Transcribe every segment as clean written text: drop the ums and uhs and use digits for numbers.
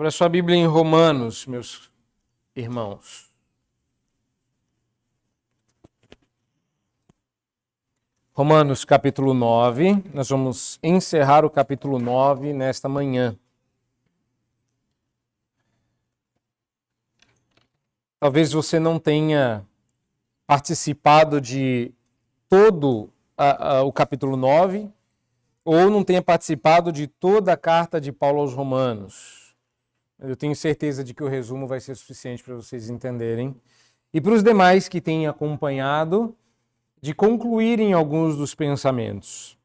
Abra sua Bíblia em Romanos, meus irmãos. Romanos capítulo 9, nós vamos encerrar o capítulo 9 nesta manhã. Talvez você não tenha participado de todo o capítulo 9, ou não tenha participado de toda a carta de Paulo aos Romanos. Eu tenho certeza de que o resumo vai ser suficiente para vocês entenderem. E para os demais que têm acompanhado, de concluírem alguns dos pensamentos.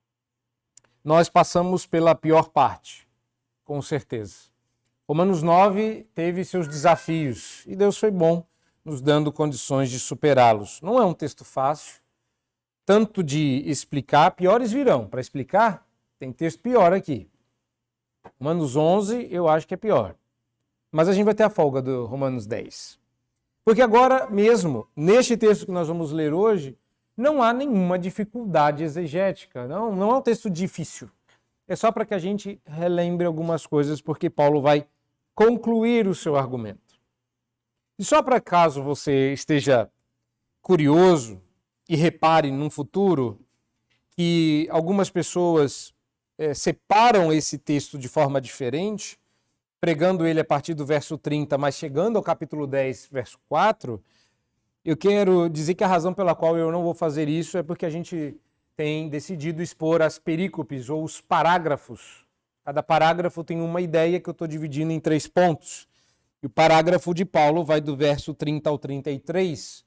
Nós passamos pela pior parte, com certeza. Romanos 9 teve seus desafios e Deus foi bom, nos dando condições de superá-los. Não é um texto fácil, tanto de explicar, piores virão. Para explicar, tem texto pior aqui. Romanos 11 eu acho que é pior. Mas a gente vai ter a folga do Romanos 10. Porque agora mesmo, neste texto que nós vamos ler hoje, não há nenhuma dificuldade exegética, não é um texto difícil. É só para que a gente relembre algumas coisas, porque Paulo vai concluir o seu argumento. E só para caso você esteja curioso e repare num futuro que algumas pessoas separam esse texto de forma diferente, pregando ele a partir do verso 30, mas chegando ao capítulo 10, verso 4, eu quero dizer que a razão pela qual eu não vou fazer isso é porque a gente tem decidido expor as perícopes ou os parágrafos. Cada parágrafo tem uma ideia que eu estou dividindo em 3 pontos. E o parágrafo de Paulo vai do verso 30 ao 33,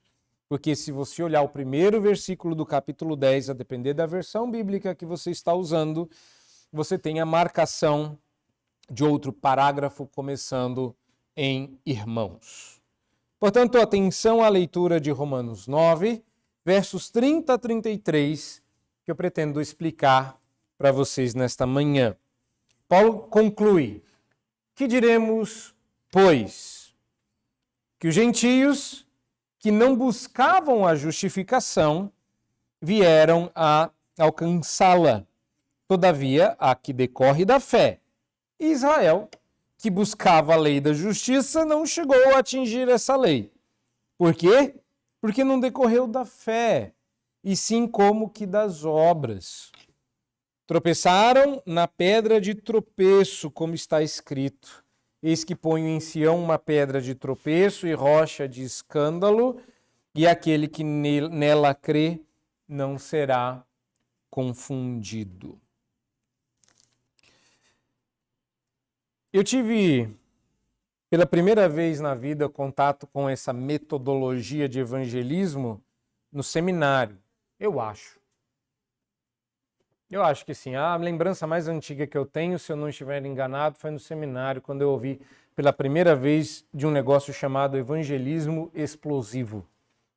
porque se você olhar o primeiro versículo do capítulo 10, a depender da versão bíblica que você está usando, você tem a marcação de outro parágrafo começando em irmãos. Portanto, atenção à leitura de Romanos 9, versos 30 a 33, que eu pretendo explicar para vocês nesta manhã. Paulo conclui: que diremos, pois? Que os gentios que não buscavam a justificação vieram a alcançá-la. Todavia, a que decorre da fé. Israel, que buscava a lei da justiça, não chegou a atingir essa lei. Por quê? Porque não decorreu da fé, e sim como que das obras. Tropeçaram na pedra de tropeço, como está escrito. Eis que ponho em Sião uma pedra de tropeço e rocha de escândalo, e aquele que nela crê não será confundido. Eu tive, pela primeira vez na vida, contato com essa metodologia de evangelismo no seminário, eu acho. Eu acho que sim. A lembrança mais antiga que eu tenho, se eu não estiver enganado, foi no seminário, quando eu ouvi pela primeira vez de um negócio chamado evangelismo explosivo.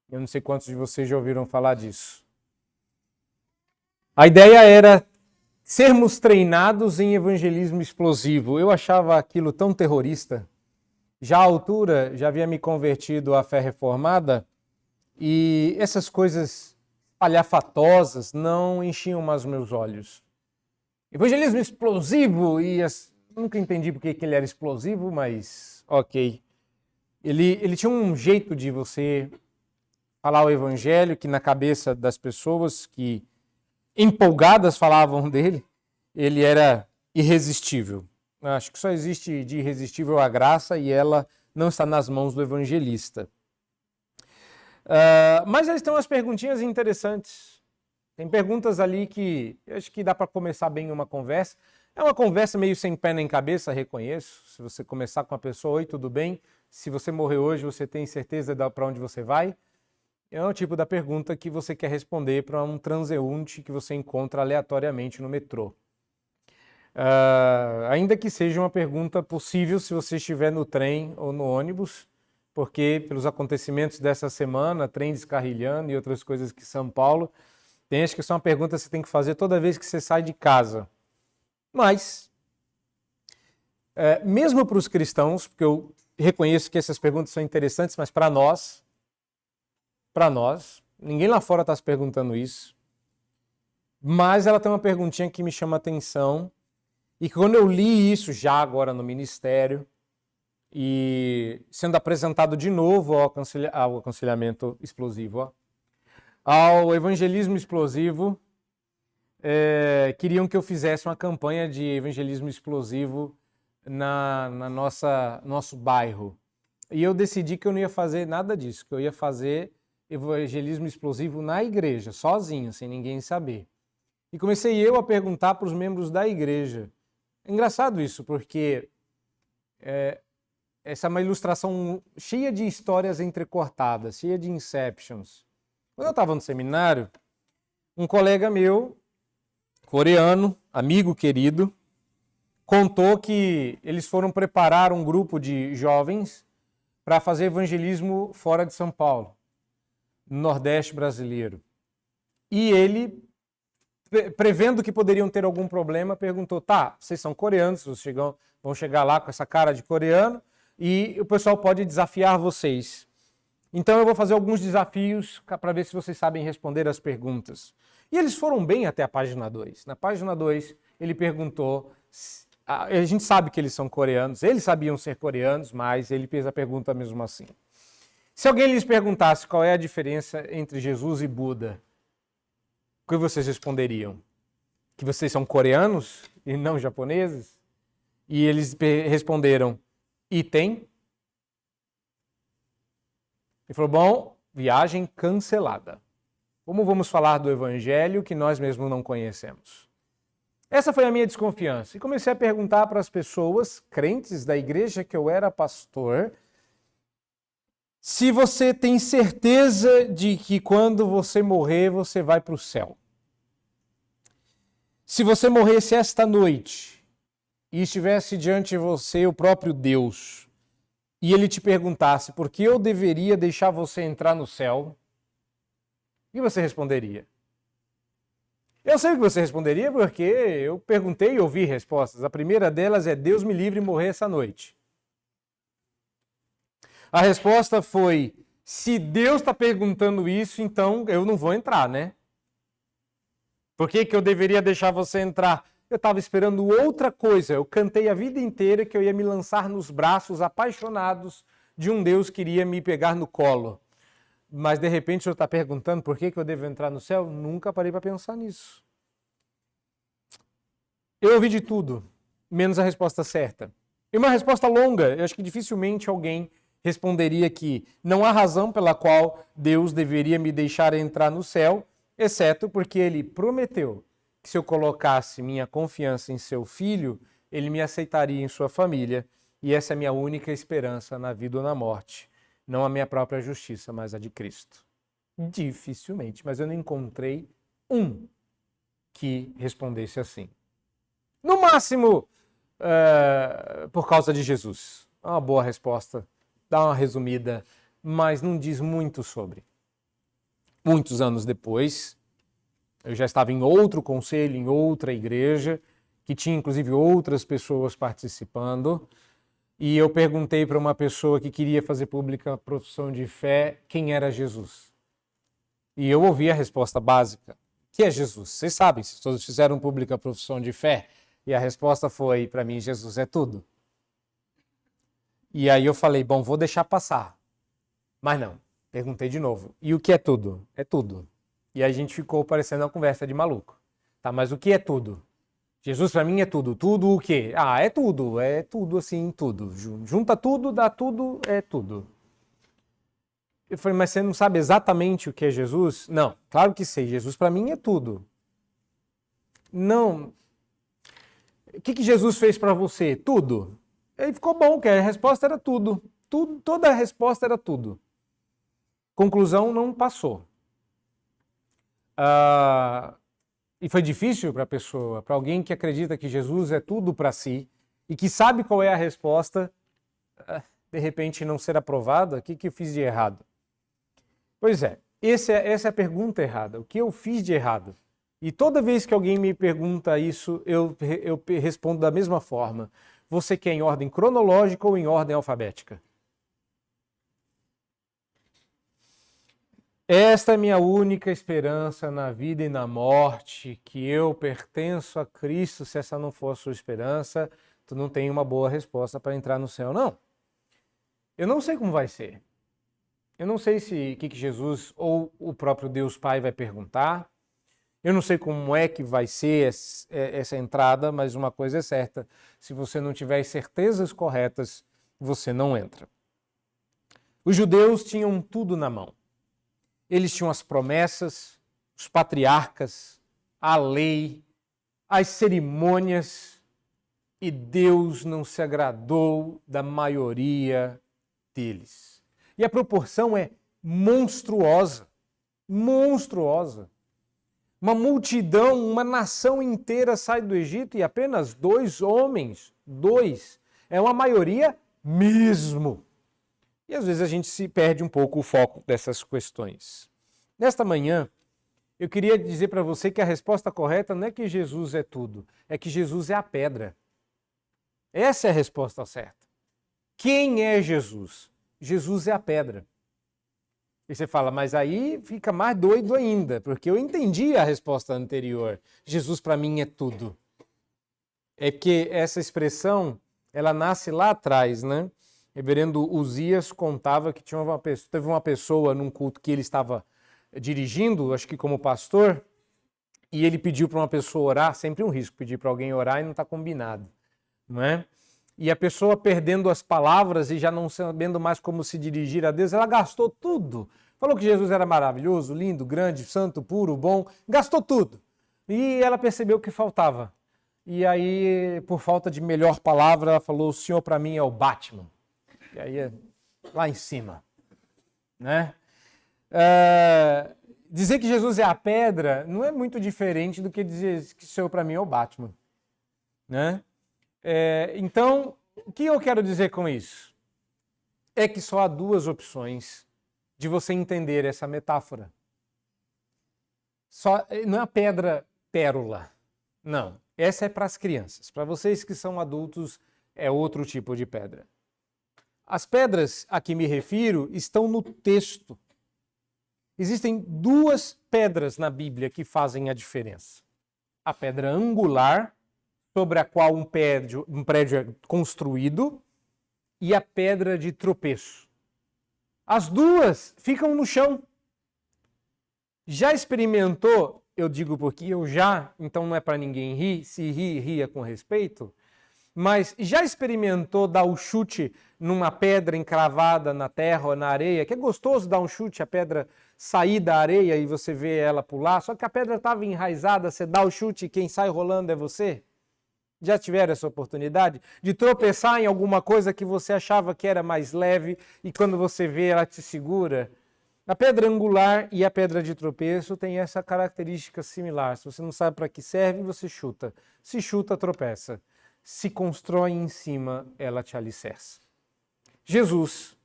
Eu não sei quantos de vocês já ouviram falar disso. A ideia era sermos treinados em evangelismo explosivo. Eu achava aquilo tão terrorista. Já à altura, já havia me convertido à fé reformada e essas coisas palhafatosas não enchiam mais meus olhos. Evangelismo explosivo, nunca entendi porque que ele era explosivo, mas ok. Ele tinha um jeito de você falar o evangelho que na cabeça das pessoas que empolgadas falavam dele, ele era irresistível. Acho que só existe de irresistível a graça e ela não está nas mãos do evangelista. Mas eles têm umas perguntinhas interessantes. Tem perguntas ali que eu acho que dá para começar bem uma conversa. É uma conversa meio sem pé nem cabeça, reconheço. Se você começar com uma pessoa, oi, tudo bem? Se você morrer hoje, você tem certeza para onde você vai? É o tipo da pergunta que você quer responder para um transeunte que você encontra aleatoriamente no metrô. Ainda que seja uma pergunta possível se você estiver no trem ou no ônibus, porque pelos acontecimentos dessa semana, trem descarrilhando e outras coisas que São Paulo, acho que isso é uma pergunta que você tem que fazer toda vez que você sai de casa. Mas, mesmo para os cristãos, porque eu reconheço que essas perguntas são interessantes, mas para nós, ninguém lá fora está se perguntando isso, mas ela tem uma perguntinha que me chama a atenção, e quando eu li isso já agora no ministério, e sendo apresentado de novo ao aconselhamento explosivo, ao evangelismo explosivo. Queriam que eu fizesse uma campanha de evangelismo explosivo na nosso bairro. E eu decidi que eu não ia fazer nada disso, que eu ia fazer evangelismo explosivo na igreja, sozinho, sem ninguém saber. E comecei eu a perguntar para os membros da igreja. É engraçado isso, porque essa é uma ilustração cheia de histórias entrecortadas, cheia de inceptions. Quando eu estava no seminário, um colega meu, coreano, amigo querido, contou que eles foram preparar um grupo de jovens para fazer evangelismo fora de São Paulo, no Nordeste brasileiro. E ele, prevendo que poderiam ter algum problema, perguntou, tá, vocês são coreanos, vocês vão chegar lá com essa cara de coreano e o pessoal pode desafiar vocês. Então eu vou fazer alguns desafios para ver se vocês sabem responder as perguntas. E eles foram bem até a página 2. Na página 2, ele perguntou, a gente sabe que eles são coreanos, eles sabiam ser coreanos, mas ele fez a pergunta mesmo assim. Se alguém lhes perguntasse qual é a diferença entre Jesus e Buda, o que vocês responderiam? Que vocês são coreanos e não japoneses? E eles responderam, e tem? Ele falou, bom, viagem cancelada. Como vamos falar do evangelho que nós mesmos não conhecemos? Essa foi a minha desconfiança. E comecei a perguntar para as pessoas, crentes da igreja que eu era pastor, se você tem certeza de que quando você morrer, você vai para o céu. Se você morresse esta noite e estivesse diante de você o próprio Deus, e ele te perguntasse por que eu deveria deixar você entrar no céu, o que você responderia? Eu sei o que você responderia porque eu perguntei e ouvi respostas. A primeira delas é, Deus me livre de morrer essa noite. A resposta foi, se Deus está perguntando isso, então eu não vou entrar, né? Por que eu deveria deixar você entrar? Eu estava esperando outra coisa. Eu cantei a vida inteira que eu ia me lançar nos braços apaixonados de um Deus que iria me pegar no colo. Mas de repente o senhor está perguntando por que eu devo entrar no céu? Nunca parei para pensar nisso. Eu ouvi de tudo, menos a resposta certa. E uma resposta longa, eu acho que dificilmente alguém responderia que não há razão pela qual Deus deveria me deixar entrar no céu, exceto porque ele prometeu que se eu colocasse minha confiança em seu filho, ele me aceitaria em sua família, e essa é a minha única esperança na vida ou na morte. Não a minha própria justiça, mas a de Cristo. Dificilmente, mas eu não encontrei um que respondesse assim. No máximo, por causa de Jesus. É uma boa resposta, dá uma resumida, mas não diz muito sobre. Muitos anos depois, eu já estava em outro conselho, em outra igreja, que tinha inclusive outras pessoas participando, e eu perguntei para uma pessoa que queria fazer pública a profissão de fé quem era Jesus. E eu ouvi a resposta básica, que é Jesus. Vocês sabem, se todos fizeram pública a profissão de fé, e a resposta foi, para mim, Jesus é tudo. E aí eu falei, bom, vou deixar passar. Mas não, perguntei de novo. E o que é tudo? É tudo. E aí a gente ficou parecendo uma conversa de maluco. Tá, mas o que é tudo? Jesus para mim é tudo. Tudo o quê? Ah, é tudo assim, tudo. Junta tudo, dá tudo, é tudo. Eu falei, mas você não sabe exatamente o que é Jesus? Não, claro que sei. Jesus para mim é tudo. Não. O que Jesus fez para você? Tudo. Aí ficou bom, que a resposta era tudo. Toda a resposta era tudo. Conclusão, não passou. E foi difícil para a pessoa, para alguém que acredita que Jesus é tudo para si e que sabe qual é a resposta, de repente não ser aprovada, o que eu fiz de errado? Pois é, essa é a pergunta errada. O que eu fiz de errado? E toda vez que alguém me pergunta isso, eu respondo da mesma forma. Você quer em ordem cronológica ou em ordem alfabética? Esta é minha única esperança na vida e na morte, que eu pertenço a Cristo. Se essa não for a sua esperança, tu não tem uma boa resposta para entrar no céu, não. Eu não sei como vai ser. Eu não sei o que Jesus ou o próprio Deus Pai vai perguntar. Eu não sei como é que vai ser essa entrada, mas uma coisa é certa: se você não tiver as certezas corretas, você não entra. Os judeus tinham tudo na mão. Eles tinham as promessas, os patriarcas, a lei, as cerimônias, e Deus não se agradou da maioria deles. E a proporção é monstruosa, monstruosa. Uma multidão, uma nação inteira sai do Egito e apenas 2 homens, 2, é uma maioria mesmo. E às vezes a gente se perde um pouco o foco dessas questões. Nesta manhã, eu queria dizer para você que a resposta correta não é que Jesus é tudo, é que Jesus é a pedra. Essa é a resposta certa. Quem é Jesus? Jesus é a pedra. E você fala, mas aí fica mais doido ainda, porque eu entendi a resposta anterior. Jesus para mim é tudo. É que essa expressão, ela nasce lá atrás, né? Reverendo Uzias contava que teve uma pessoa num culto que ele estava dirigindo, acho que como pastor, e ele pediu para uma pessoa orar, sempre um risco pedir para alguém orar e não está combinado, não é? E a pessoa perdendo as palavras e já não sabendo mais como se dirigir a Deus, ela gastou tudo. Falou que Jesus era maravilhoso, lindo, grande, santo, puro, bom, gastou tudo. E ela percebeu que faltava. E aí, por falta de melhor palavra, ela falou, o senhor para mim é o Batman. E aí, lá em cima, né? Dizer que Jesus é a pedra não é muito diferente do que dizer que o senhor para mim é o Batman, né? Então, o que eu quero dizer com isso? É que só há 2 opções de você entender essa metáfora. Não é a pedra pérola, não. Essa é para as crianças. Para vocês que são adultos, é outro tipo de pedra. As pedras a que me refiro estão no texto. Existem 2 pedras na Bíblia que fazem a diferença. A pedra angular, sobre a qual um prédio é construído, e a pedra de tropeço. As 2 ficam no chão. Já experimentou, eu digo porque eu já, então não é para ninguém rir, se rir, ria com respeito, mas já experimentou dar o chute numa pedra encravada na terra ou na areia, que é gostoso dar um chute, a pedra sair da areia e você vê ela pular, só que a pedra estava enraizada, você dá o chute e quem sai rolando é você? Já tiveram essa oportunidade de tropeçar em alguma coisa que você achava que era mais leve e quando você vê ela te segura? A pedra angular e a pedra de tropeço têm essa característica similar. Se você não sabe para que serve, você chuta. Se chuta, tropeça. Se constrói em cima, ela te alicerça. Jesus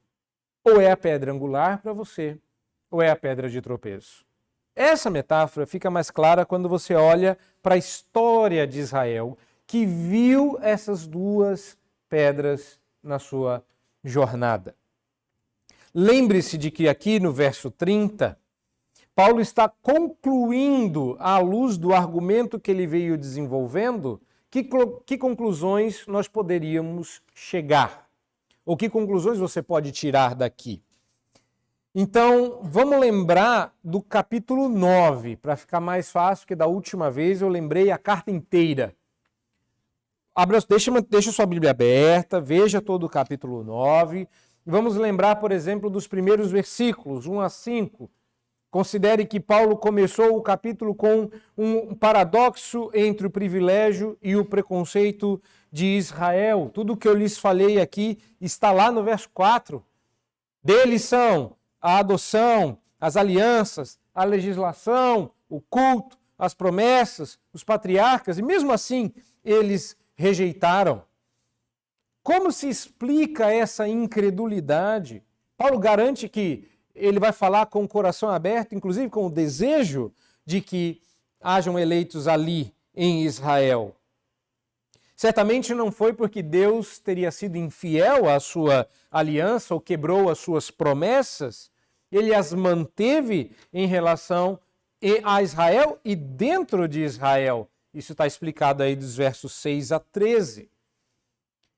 ou é a pedra angular para você, ou é a pedra de tropeço. Essa metáfora fica mais clara quando você olha para a história de Israel, que viu essas 2 pedras na sua jornada. Lembre-se de que aqui no verso 30, Paulo está concluindo, à luz do argumento que ele veio desenvolvendo, que conclusões nós poderíamos chegar? Ou que conclusões você pode tirar daqui? Então, vamos lembrar do capítulo 9, para ficar mais fácil, porque da última vez eu lembrei a carta inteira. Deixa sua Bíblia aberta, veja todo o capítulo 9. Vamos lembrar, por exemplo, dos primeiros versículos, 1 a 5. Considere que Paulo começou o capítulo com um paradoxo entre o privilégio e o preconceito de Israel. Tudo o que eu lhes falei aqui está lá no verso 4. Deles são a adoção, as alianças, a legislação, o culto, as promessas, os patriarcas, e mesmo assim eles rejeitaram. Como se explica essa incredulidade? Paulo garante que ele vai falar com o coração aberto, inclusive com o desejo de que hajam eleitos ali em Israel. Certamente não foi porque Deus teria sido infiel à sua aliança ou quebrou as suas promessas. Ele as manteve em relação a Israel e dentro de Israel. Isso está explicado aí dos versos 6 a 13.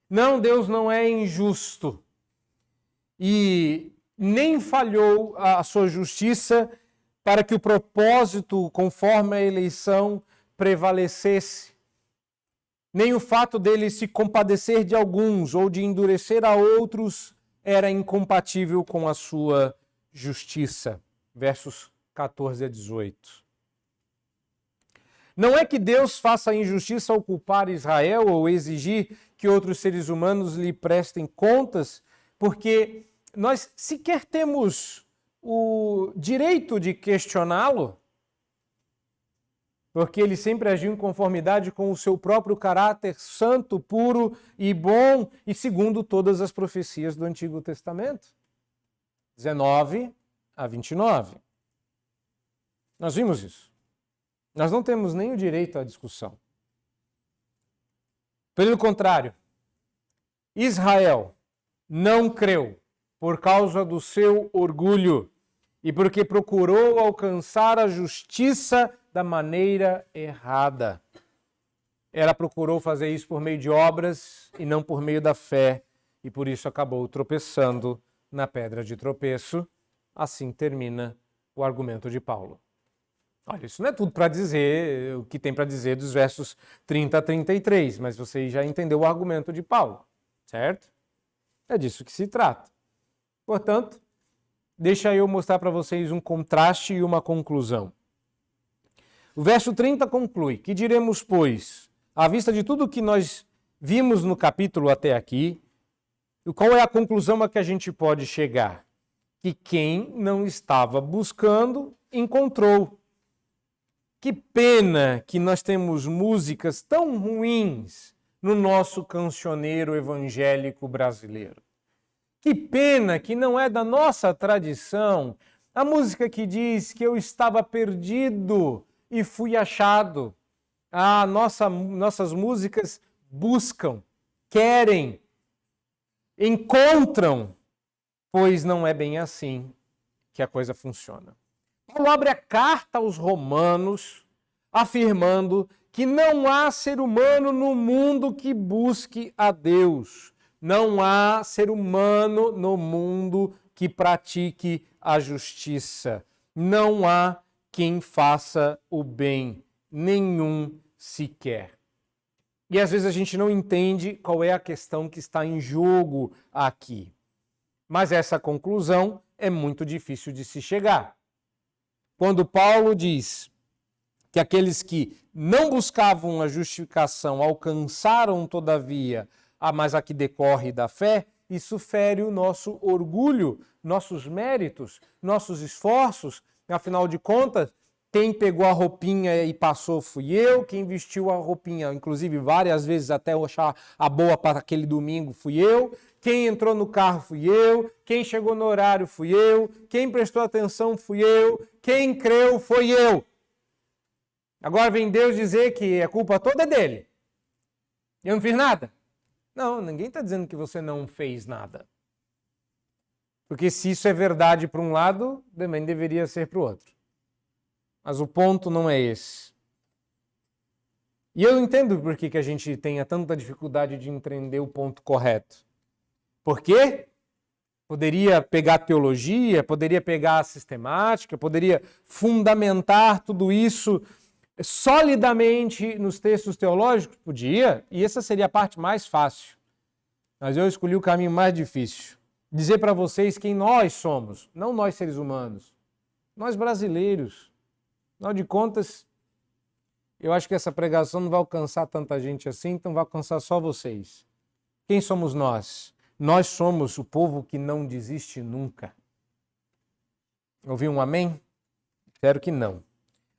Não, Deus não é injusto. e nem falhou a sua justiça para que o propósito conforme a eleição prevalecesse. Nem o fato dele se compadecer de alguns ou de endurecer a outros era incompatível com a sua justiça. Versos 14 a 18. Não é que Deus faça injustiça ao culpar Israel ou exigir que outros seres humanos lhe prestem contas, porque nós sequer temos o direito de questioná-lo, porque ele sempre agiu em conformidade com o seu próprio caráter santo, puro e bom, e segundo todas as profecias do Antigo Testamento. 19 a 29. Nós vimos isso. Nós não temos nem o direito à discussão. Pelo contrário, Israel não creu por causa do seu orgulho e porque procurou alcançar a justiça da maneira errada. Ela procurou fazer isso por meio de obras e não por meio da fé, e por isso acabou tropeçando na pedra de tropeço. Assim termina o argumento de Paulo. Olha, isso não é tudo para dizer o que tem para dizer dos versos 30 a 33, mas você já entendeu o argumento de Paulo, certo? É disso que se trata. Portanto, deixa eu mostrar para vocês um contraste e uma conclusão. O verso 30 conclui: que diremos, pois, à vista de tudo que nós vimos no capítulo até aqui, qual é a conclusão a que a gente pode chegar? Que quem não estava buscando, encontrou. Que pena que nós temos músicas tão ruins no nosso cancioneiro evangélico brasileiro. Que pena que não é da nossa tradição a música que diz que eu estava perdido e fui achado. Nossas músicas buscam, querem, encontram, pois não é bem assim que a coisa funciona. Paulo abre a carta aos Romanos afirmando que não há ser humano no mundo que busque a Deus. Não há ser humano no mundo que pratique a justiça. Não há quem faça o bem, nenhum sequer. E às vezes a gente não entende qual é a questão que está em jogo aqui. Mas essa conclusão é muito difícil de se chegar. Quando Paulo diz que aqueles que não buscavam a justificação alcançaram, todavia, mas a que decorre da fé, isso fere o nosso orgulho, nossos méritos, nossos esforços. Afinal de contas, quem pegou a roupinha e passou fui eu, quem vestiu a roupinha, inclusive várias vezes até eu achar a boa para aquele domingo, fui eu. Quem entrou no carro fui eu, quem chegou no horário fui eu, quem prestou atenção fui eu, quem creu foi eu. Agora vem Deus dizer que a culpa toda é dele. Eu não fiz nada? Não, ninguém está dizendo que você não fez nada. Porque se isso é verdade para um lado, também deveria ser para o outro. Mas o ponto não é esse. E eu entendo por que a gente tenha tanta dificuldade de entender o ponto correto. Por quê? Poderia pegar teologia, poderia pegar a sistemática, poderia fundamentar tudo isso solidamente nos textos teológicos? Podia, e essa seria a parte mais fácil. Mas eu escolhi o caminho mais difícil. Dizer para vocês quem nós somos, não nós seres humanos, nós brasileiros. Afinal de contas, eu acho que essa pregação não vai alcançar tanta gente assim, então vai alcançar só vocês. Quem somos nós? Nós somos o povo que não desiste nunca. Ouviu um amém? Espero que não.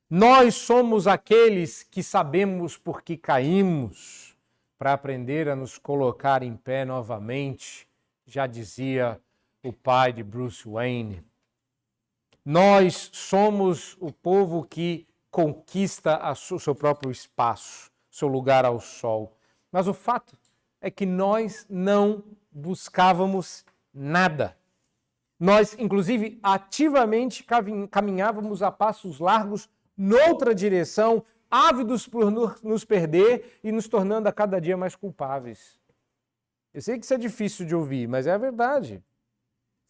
Nós somos aqueles que sabemos por que caímos, para aprender a nos colocar em pé novamente, já dizia o pai de Bruce Wayne. Nós somos o povo que conquista o seu próprio espaço, seu lugar ao sol. Mas o fato é que nós não buscávamos nada. Nós, inclusive, ativamente caminhávamos a passos largos noutra direção, ávidos por nos perder e nos tornando a cada dia mais culpáveis. Eu sei que isso é difícil de ouvir, mas é a verdade.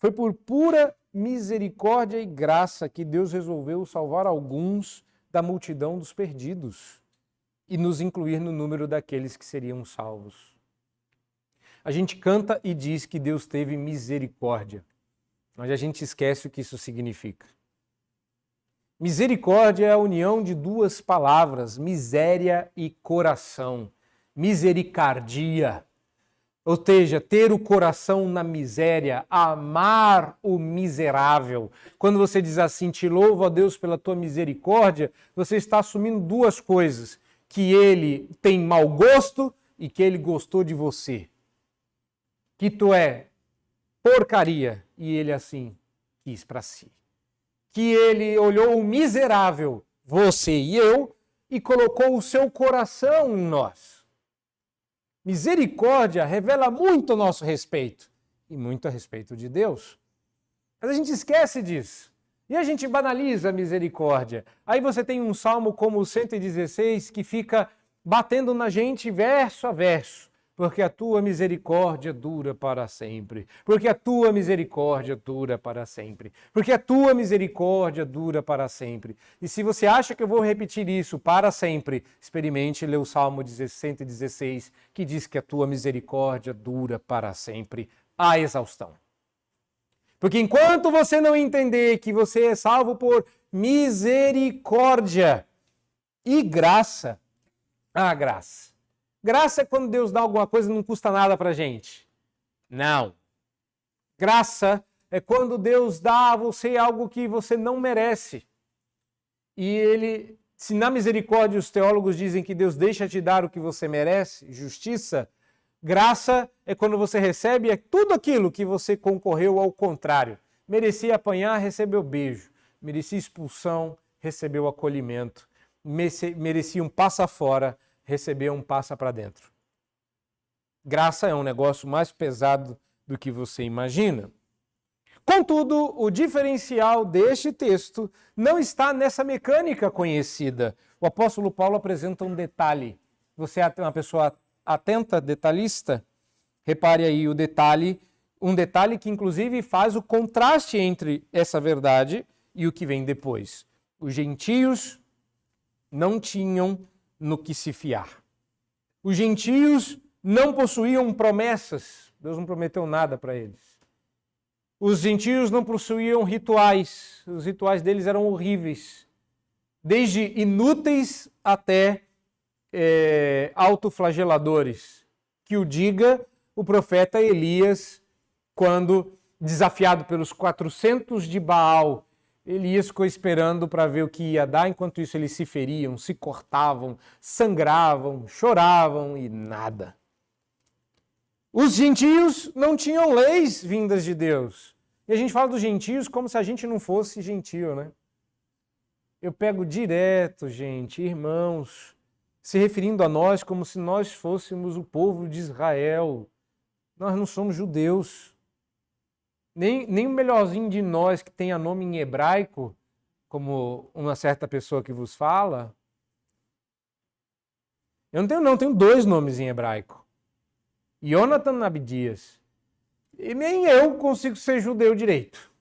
Foi por pura misericórdia e graça que Deus resolveu salvar alguns da multidão dos perdidos e nos incluir no número daqueles que seriam salvos. A gente canta e diz que Deus teve misericórdia, mas a gente esquece o que isso significa. Misericórdia é a união de duas palavras, miséria e coração. Misericardia. Ou seja, ter o coração na miséria, amar o miserável. Quando você diz assim, te louvo a Deus pela tua misericórdia, você está assumindo duas coisas, que ele tem mau gosto e que ele gostou de você. Que tu é porcaria e ele assim quis para si. Que ele olhou o miserável, você e eu, e colocou o seu coração em nós. Misericórdia revela muito a nosso respeito e muito a respeito de Deus. Mas a gente esquece disso. E a gente banaliza a misericórdia. Aí você tem um salmo como o 116 que fica batendo na gente verso a verso. Porque a tua misericórdia dura para sempre. Porque a tua misericórdia dura para sempre. Porque a tua misericórdia dura para sempre. E se você acha que eu vou repetir isso para sempre, experimente ler o Salmo 116, que diz que a tua misericórdia dura para sempre, à exaustão. Porque enquanto você não entender que você é salvo por misericórdia e graça, a graça. Graça é quando Deus dá alguma coisa e não custa nada pra gente. Não. Graça é quando Deus dá a você algo que você não merece. E ele, se na misericórdia os teólogos dizem que Deus deixa te dar o que você merece, justiça, graça é quando você recebe tudo aquilo que você concorreu ao contrário. Merecia apanhar, recebeu beijo. Merecia expulsão, recebeu acolhimento. Merecia um passa fora, recebeu um passa para dentro. Graça é um negócio mais pesado do que você imagina. Contudo, o diferencial deste texto não está nessa mecânica conhecida. O apóstolo Paulo apresenta um detalhe. Você é uma pessoa atenta, detalhista? Repare aí o detalhe, um detalhe que inclusive faz o contraste entre essa verdade e o que vem depois. Os gentios não tinham no que se fiar. Os gentios não possuíam promessas. Deus não prometeu nada para eles. Os gentios não possuíam rituais. Os rituais deles eram horríveis. Desde inúteis até autoflageladores. Que o diga o profeta Elias, quando desafiado pelos 400 de Baal, Elias ficou esperando para ver o que ia dar, enquanto isso eles se feriam, se cortavam, sangravam, choravam e nada. Os gentios não tinham leis vindas de Deus. E a gente fala dos gentios como se a gente não fosse gentio, né? Eu pego direto, gente, irmãos, se referindo a nós como se nós fôssemos o povo de Israel. Nós não somos judeus. Nem o melhorzinho de nós que tenha nome em hebraico, como uma certa pessoa que vos fala. Eu não tenho 2 nomes em hebraico. Jonathan Abdias. E nem eu consigo ser judeu direito.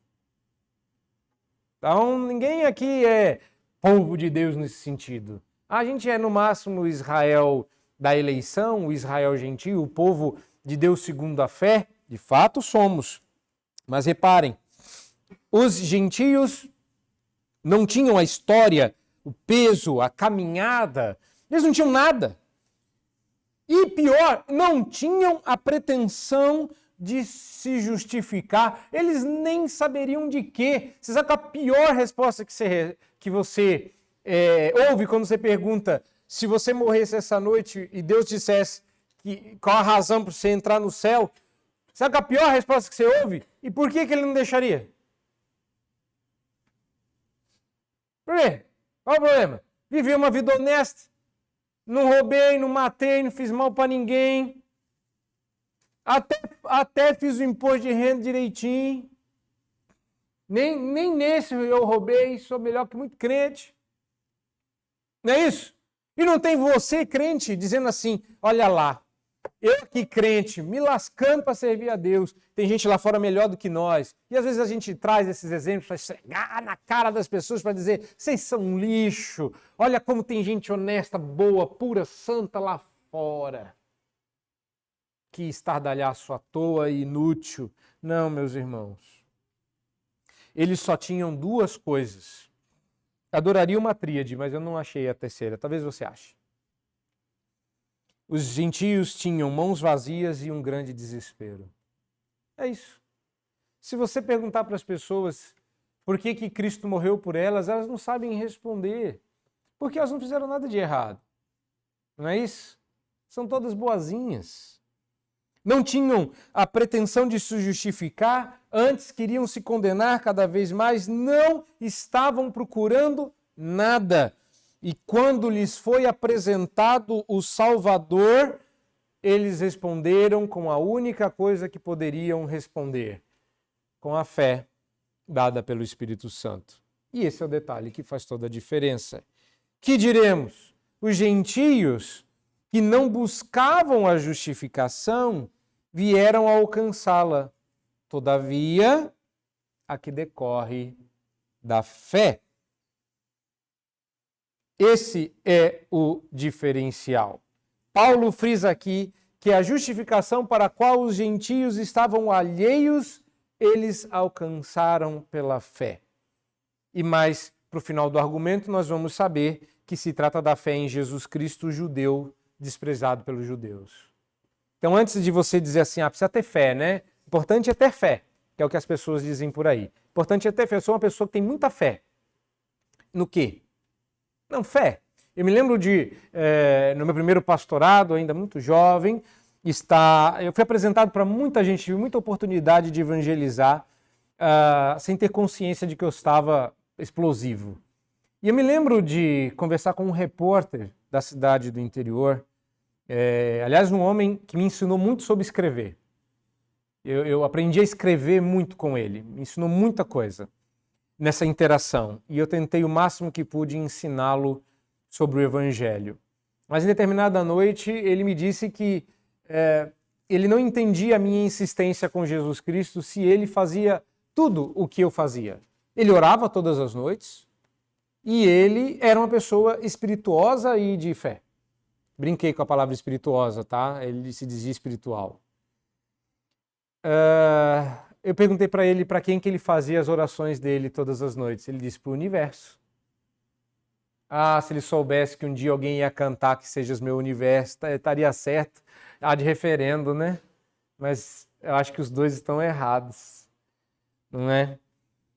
Então, ninguém aqui é povo de Deus nesse sentido. A gente é, no máximo, o Israel da eleição, o Israel gentil, o povo de Deus segundo a fé. De fato, somos. Mas reparem, os gentios não tinham a história, o peso, a caminhada, eles não tinham nada. E pior, não tinham a pretensão de se justificar, eles nem saberiam de quê. Você sabe qual a pior resposta que você ouve quando você pergunta se você morresse essa noite e Deus dissesse qual a razão para você entrar no céu? Sabe qual a pior resposta que você ouve? E por que ele não deixaria? Por quê? Qual o problema? Vivi uma vida honesta. Não roubei, não matei, não fiz mal para ninguém. Até fiz o imposto de renda direitinho. Nem nesse eu roubei, sou melhor que muito crente. Não é isso? E não tem você, crente, dizendo assim, olha lá, Eu aqui crente, me lascando para servir a Deus. Tem gente lá fora melhor do que nós. E às vezes a gente traz esses exemplos para esfregar na cara das pessoas, para dizer, vocês são um lixo. Olha como tem gente honesta, boa, pura, santa lá fora. Que estardalhaço à toa e inútil. Não, meus irmãos. Eles só tinham duas coisas. Adoraria uma tríade, mas eu não achei a terceira. Talvez você ache. Os gentios tinham mãos vazias e um grande desespero. É isso. Se você perguntar para as pessoas por que Cristo morreu por elas, elas não sabem responder. Porque elas não fizeram nada de errado. Não é isso? São todas boazinhas. Não tinham a pretensão de se justificar, antes queriam se condenar cada vez mais, não estavam procurando nada. E quando lhes foi apresentado o Salvador, eles responderam com a única coisa que poderiam responder, com a fé dada pelo Espírito Santo. E esse é o detalhe que faz toda a diferença. Que diremos? Os gentios que não buscavam a justificação vieram a alcançá-la. Todavia, a que decorre da fé. Esse é o diferencial. Paulo frisa aqui que a justificação para a qual os gentios estavam alheios, eles alcançaram pela fé. E mais, para o final do argumento, nós vamos saber que se trata da fé em Jesus Cristo, o judeu desprezado pelos judeus. Então, antes de você dizer assim, precisa ter fé, né? Importante é ter fé, que é o que as pessoas dizem por aí. Importante é ter fé. Eu sou uma pessoa que tem muita fé. No quê? Não, fé. Eu me lembro de, no meu primeiro pastorado, ainda muito jovem, eu fui apresentado para muita gente, tive muita oportunidade de evangelizar, sem ter consciência de que eu estava explosivo. E eu me lembro de conversar com um repórter da cidade do interior, aliás, um homem que me ensinou muito sobre escrever. Eu aprendi a escrever muito com ele, me ensinou muita coisa nessa interação. E eu tentei o máximo que pude ensiná-lo sobre o Evangelho. Mas em determinada noite ele me disse que ele não entendia a minha insistência com Jesus Cristo se ele fazia tudo o que eu fazia. Ele orava todas as noites e ele era uma pessoa espirituosa e de fé. Brinquei com a palavra espirituosa, tá? Ele se dizia espiritual. Eu perguntei para ele para quem que ele fazia as orações dele todas as noites. Ele disse para o universo. Se ele soubesse que um dia alguém ia cantar que sejas meu universo, estaria certo. De referendo, né? Mas eu acho que os dois estão errados, não é?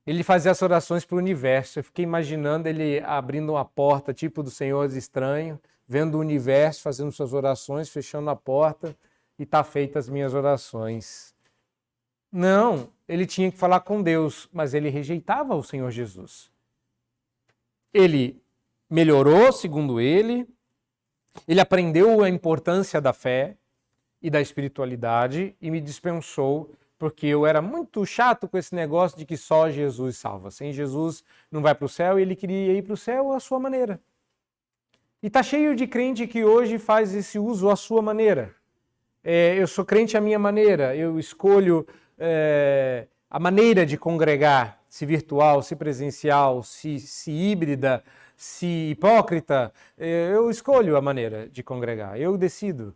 Ele fazia as orações para o universo. Eu fiquei imaginando ele abrindo uma porta, tipo do Senhor Estranho, vendo o universo, fazendo suas orações, fechando a porta e tá feitas as minhas orações. Não, ele tinha que falar com Deus, mas ele rejeitava o Senhor Jesus. Ele melhorou, segundo ele aprendeu a importância da fé e da espiritualidade e me dispensou porque eu era muito chato com esse negócio de que só Jesus salva. Sem Jesus não vai para o céu e ele queria ir para o céu à sua maneira. E tá cheio de crente que hoje faz esse uso à sua maneira. Eu sou crente à minha maneira, eu escolho a maneira de congregar, se virtual, se presencial, se híbrida, se hipócrita, eu escolho a maneira de congregar, eu decido.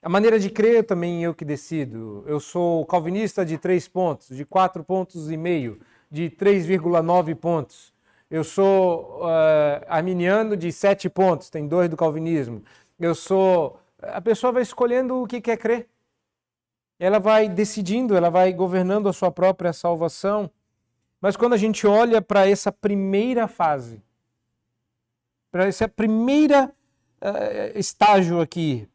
A maneira de crer também eu que decido. Eu sou calvinista de 3 pontos, de 4,5 pontos, de 3,9 pontos. Eu sou arminiano de 7 pontos, tem 2 do calvinismo. A pessoa vai escolhendo o que quer crer. Ela vai decidindo, ela vai governando a sua própria salvação. Mas quando a gente olha para essa primeira fase, para esse primeiro estágio aqui,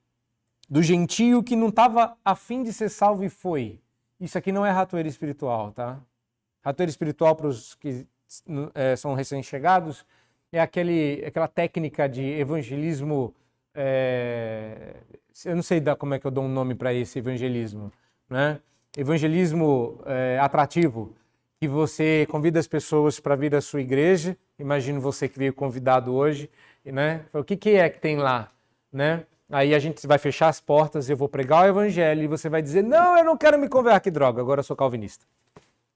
do gentio que não estava a fim de ser salvo e foi. Isso aqui não é ratoeira espiritual, tá? Ratoeira espiritual para os que são recém-chegados é aquela técnica de evangelismo, eu não sei como é que eu dou um nome para esse evangelismo, né? Evangelismo atrativo, que você convida as pessoas para vir à sua igreja, imagino você que veio convidado hoje, né? O que é que tem lá, né? Aí a gente vai fechar as portas, eu vou pregar o evangelho e você vai dizer, não, eu não quero me converter. Que droga, agora eu sou calvinista.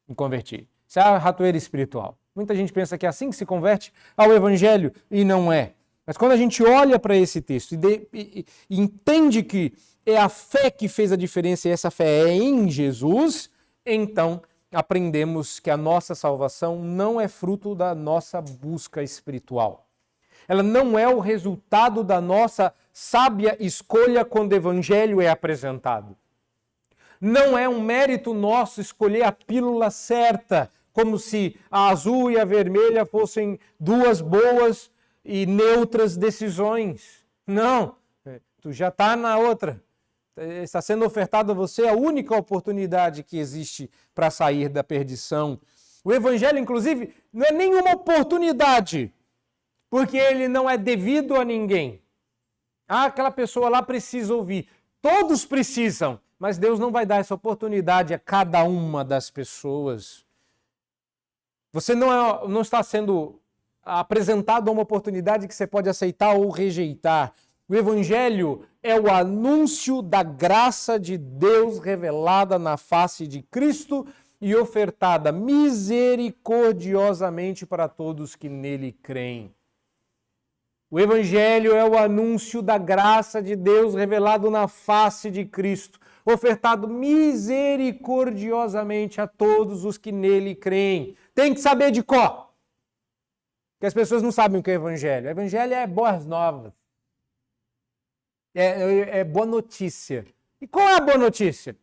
Me converti. Isso é a ratoeira espiritual. Muita gente pensa que é assim que se converte ao evangelho e não é. Mas quando a gente olha para esse texto e entende que é a fé que fez a diferença e essa fé é em Jesus, então aprendemos que a nossa salvação não é fruto da nossa busca espiritual. Ela não é o resultado da nossa sábia escolha quando o evangelho é apresentado. Não é um mérito nosso escolher a pílula certa, como se a azul e a vermelha fossem duas boas e neutras decisões. Não, tu já está na outra. Está sendo ofertada a você a única oportunidade que existe para sair da perdição. O evangelho, inclusive, não é nenhuma oportunidade, porque ele não é devido a ninguém. Ah, aquela pessoa lá precisa ouvir. Todos precisam, mas Deus não vai dar essa oportunidade a cada uma das pessoas. Você não está sendo apresentado a uma oportunidade que você pode aceitar ou rejeitar. O Evangelho é o anúncio da graça de Deus revelada na face de Cristo e ofertada misericordiosamente para todos que nele creem. O Evangelho é o anúncio da graça de Deus revelado na face de Cristo, ofertado misericordiosamente a todos os que nele creem. Tem que saber de cor, porque as pessoas não sabem o que é Evangelho. O Evangelho é boas novas, é boa notícia. E qual é a boa notícia?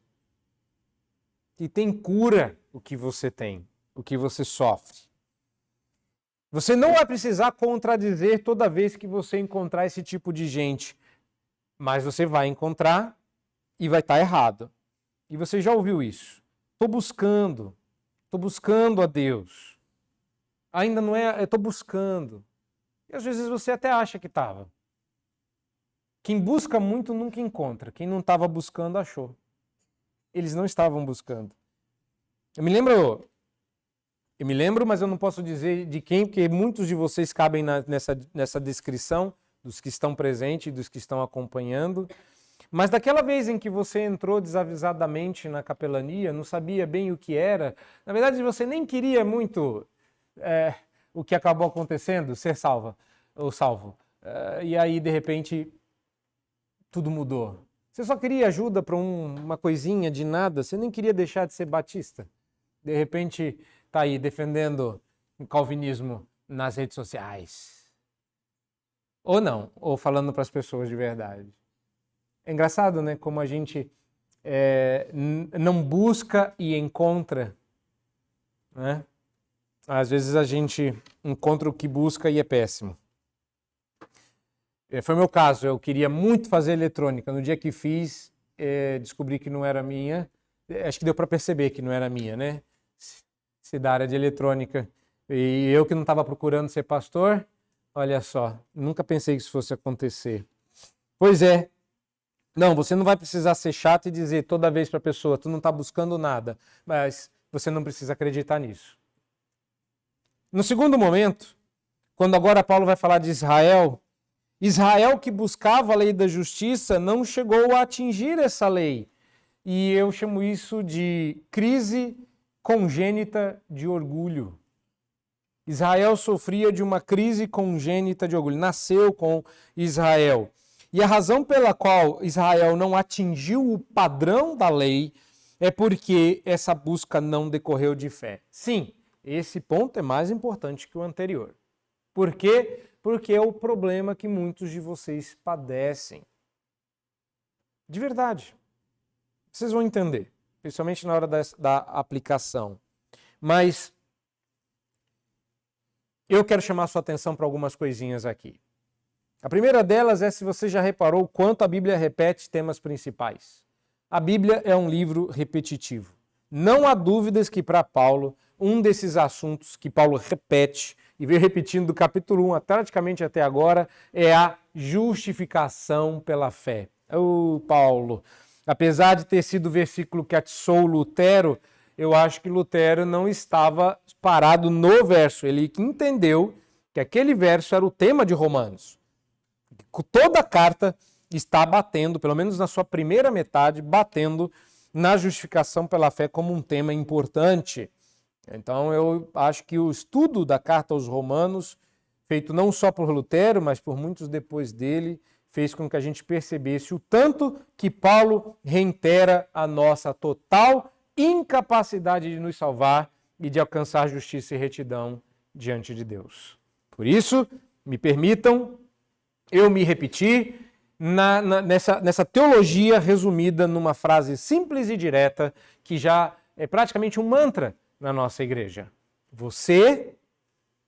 Que tem cura o que você tem, o que você sofre. Você não vai precisar contradizer toda vez que você encontrar esse tipo de gente, mas você vai encontrar e vai estar errado. E você já ouviu isso. Estou buscando a Deus. Ainda não é, eu estou buscando. E às vezes você até acha que estava. Quem busca muito nunca encontra. Quem não estava buscando, achou. Eles não estavam buscando. Eu me lembro, mas eu não posso dizer de quem, porque muitos de vocês cabem nessa descrição, dos que estão presentes e dos que estão acompanhando. Mas daquela vez em que você entrou desavisadamente na capelania, não sabia bem o que era, na verdade você nem queria muito o que acabou acontecendo, ser salvo. E aí, de repente, tudo mudou. Você só queria ajuda para uma coisinha de nada, você nem queria deixar de ser batista. De repente, está aí defendendo o calvinismo nas redes sociais. Ou não, ou falando para as pessoas de verdade. É engraçado, né? Como a gente não busca e encontra. Né? Às vezes a gente encontra o que busca e é péssimo. Foi o meu caso, eu queria muito fazer eletrônica. No dia que fiz, descobri que não era minha. Acho que deu para perceber que não era minha, né? Se da área de eletrônica. E eu que não estava procurando ser pastor, olha só, nunca pensei que isso fosse acontecer. Pois é. Não, você não vai precisar ser chato e dizer toda vez para a pessoa, tu não está buscando nada, mas você não precisa acreditar nisso. No segundo momento, quando agora Paulo vai falar de Israel que buscava a lei da justiça não chegou a atingir essa lei. E eu chamo isso de crise congênita de orgulho. Israel sofria de uma crise congênita de orgulho. Nasceu com Israel. E a razão pela qual Israel não atingiu o padrão da lei é porque essa busca não decorreu de fé. Sim, esse ponto é mais importante que o anterior. Por quê? Porque é o problema que muitos de vocês padecem. De verdade. Vocês vão entender, principalmente na hora da aplicação. Mas eu quero chamar a sua atenção para algumas coisinhas aqui. A primeira delas é se você já reparou o quanto a Bíblia repete temas principais. A Bíblia é um livro repetitivo. Não há dúvidas que para Paulo, um desses assuntos que Paulo repete, e veio repetindo do capítulo 1 praticamente até agora, é a justificação pela fé. Paulo, apesar de ter sido o versículo que atiçou Lutero, eu acho que Lutero não estava parado no verso. Ele entendeu que aquele verso era o tema de Romanos. Toda a carta está batendo, pelo menos na sua primeira metade, batendo na justificação pela fé como um tema importante. Então eu acho que o estudo da carta aos Romanos, feito não só por Lutero, mas por muitos depois dele, fez com que a gente percebesse o tanto que Paulo reitera a nossa total incapacidade de nos salvar e de alcançar justiça e retidão diante de Deus. Por isso, me permitam eu me repetir nessa teologia resumida numa frase simples e direta, que já é praticamente um mantra na nossa igreja. Você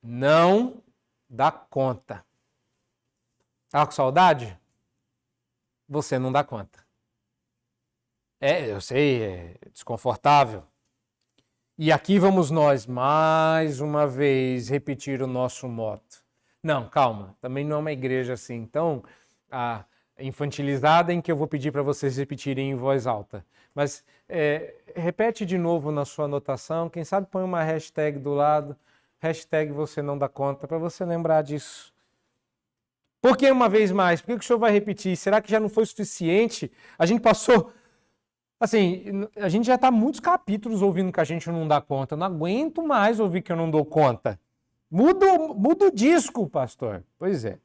não dá conta. Tá com saudade? Você não dá conta. Eu sei, é desconfortável. E aqui vamos nós, mais uma vez, repetir o nosso moto. Não, calma, também não é uma igreja assim tão infantilizada em que eu vou pedir para vocês repetirem em voz alta. Mas repete de novo na sua anotação, quem sabe põe uma hashtag do lado, hashtag você não dá conta, para você lembrar disso. Por que uma vez mais? Por que o senhor vai repetir? Será que já não foi suficiente? A gente passou... Assim, a gente já está muitos capítulos ouvindo que a gente não dá conta. Eu não aguento mais ouvir que eu não dou conta. Muda o disco, pastor. Pois é.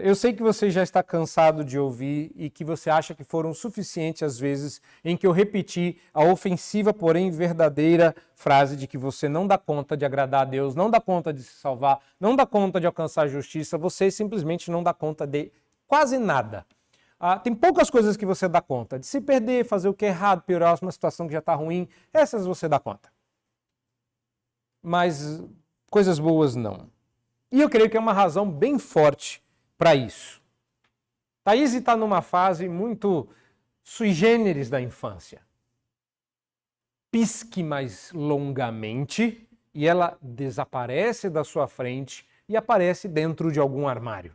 Eu sei que você já está cansado de ouvir e que você acha que foram suficientes as vezes em que eu repeti a ofensiva, porém verdadeira frase de que você não dá conta de agradar a Deus, não dá conta de se salvar, não dá conta de alcançar a justiça, você simplesmente não dá conta de quase nada. Tem poucas coisas que você dá conta. De se perder, fazer o que é errado, piorar uma situação que já está ruim, essas você dá conta. Mas coisas boas não. E eu creio que é uma razão bem forte para isso. Thaís está numa fase muito sui generis da infância. Pisque mais longamente e ela desaparece da sua frente e aparece dentro de algum armário.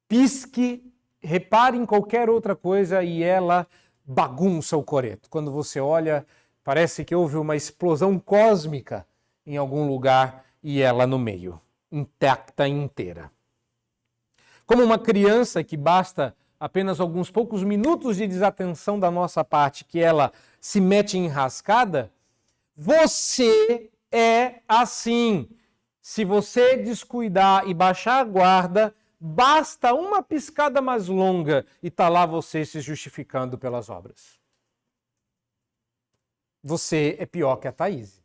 Pisque, repare em qualquer outra coisa e ela bagunça o coreto. Quando você olha, parece que houve uma explosão cósmica em algum lugar e ela no meio, intacta inteira. Como uma criança que basta apenas alguns poucos minutos de desatenção da nossa parte que ela se mete em enrascada, você é assim. Se você descuidar e baixar a guarda, basta uma piscada mais longa e está lá você se justificando pelas obras. Você é pior que a Thaís.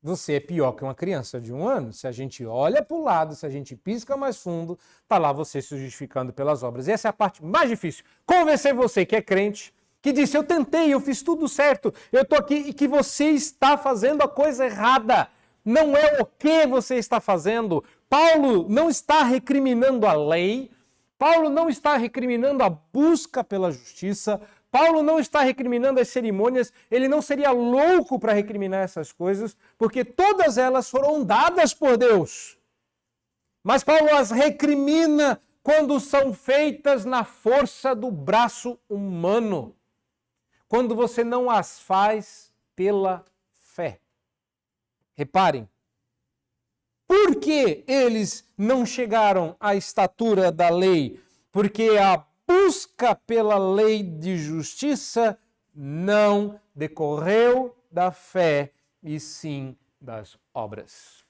Você é pior que uma criança de 1 ano. Se a gente olha para o lado, se a gente pisca mais fundo, está lá você se justificando pelas obras. E essa é a parte mais difícil. Convencer você que é crente, que disse, eu tentei, eu fiz tudo certo, eu estou aqui, e que você está fazendo a coisa errada. Não é o que você está fazendo. Paulo não está recriminando a lei, Paulo não está recriminando a busca pela justiça, Paulo não está recriminando as cerimônias, ele não seria louco para recriminar essas coisas, porque todas elas foram dadas por Deus. Mas Paulo as recrimina quando são feitas na força do braço humano, quando você não as faz pela fé. Reparem, por que eles não chegaram à estatura da lei? Porque a busca pela lei de justiça não decorreu da fé, e sim das obras.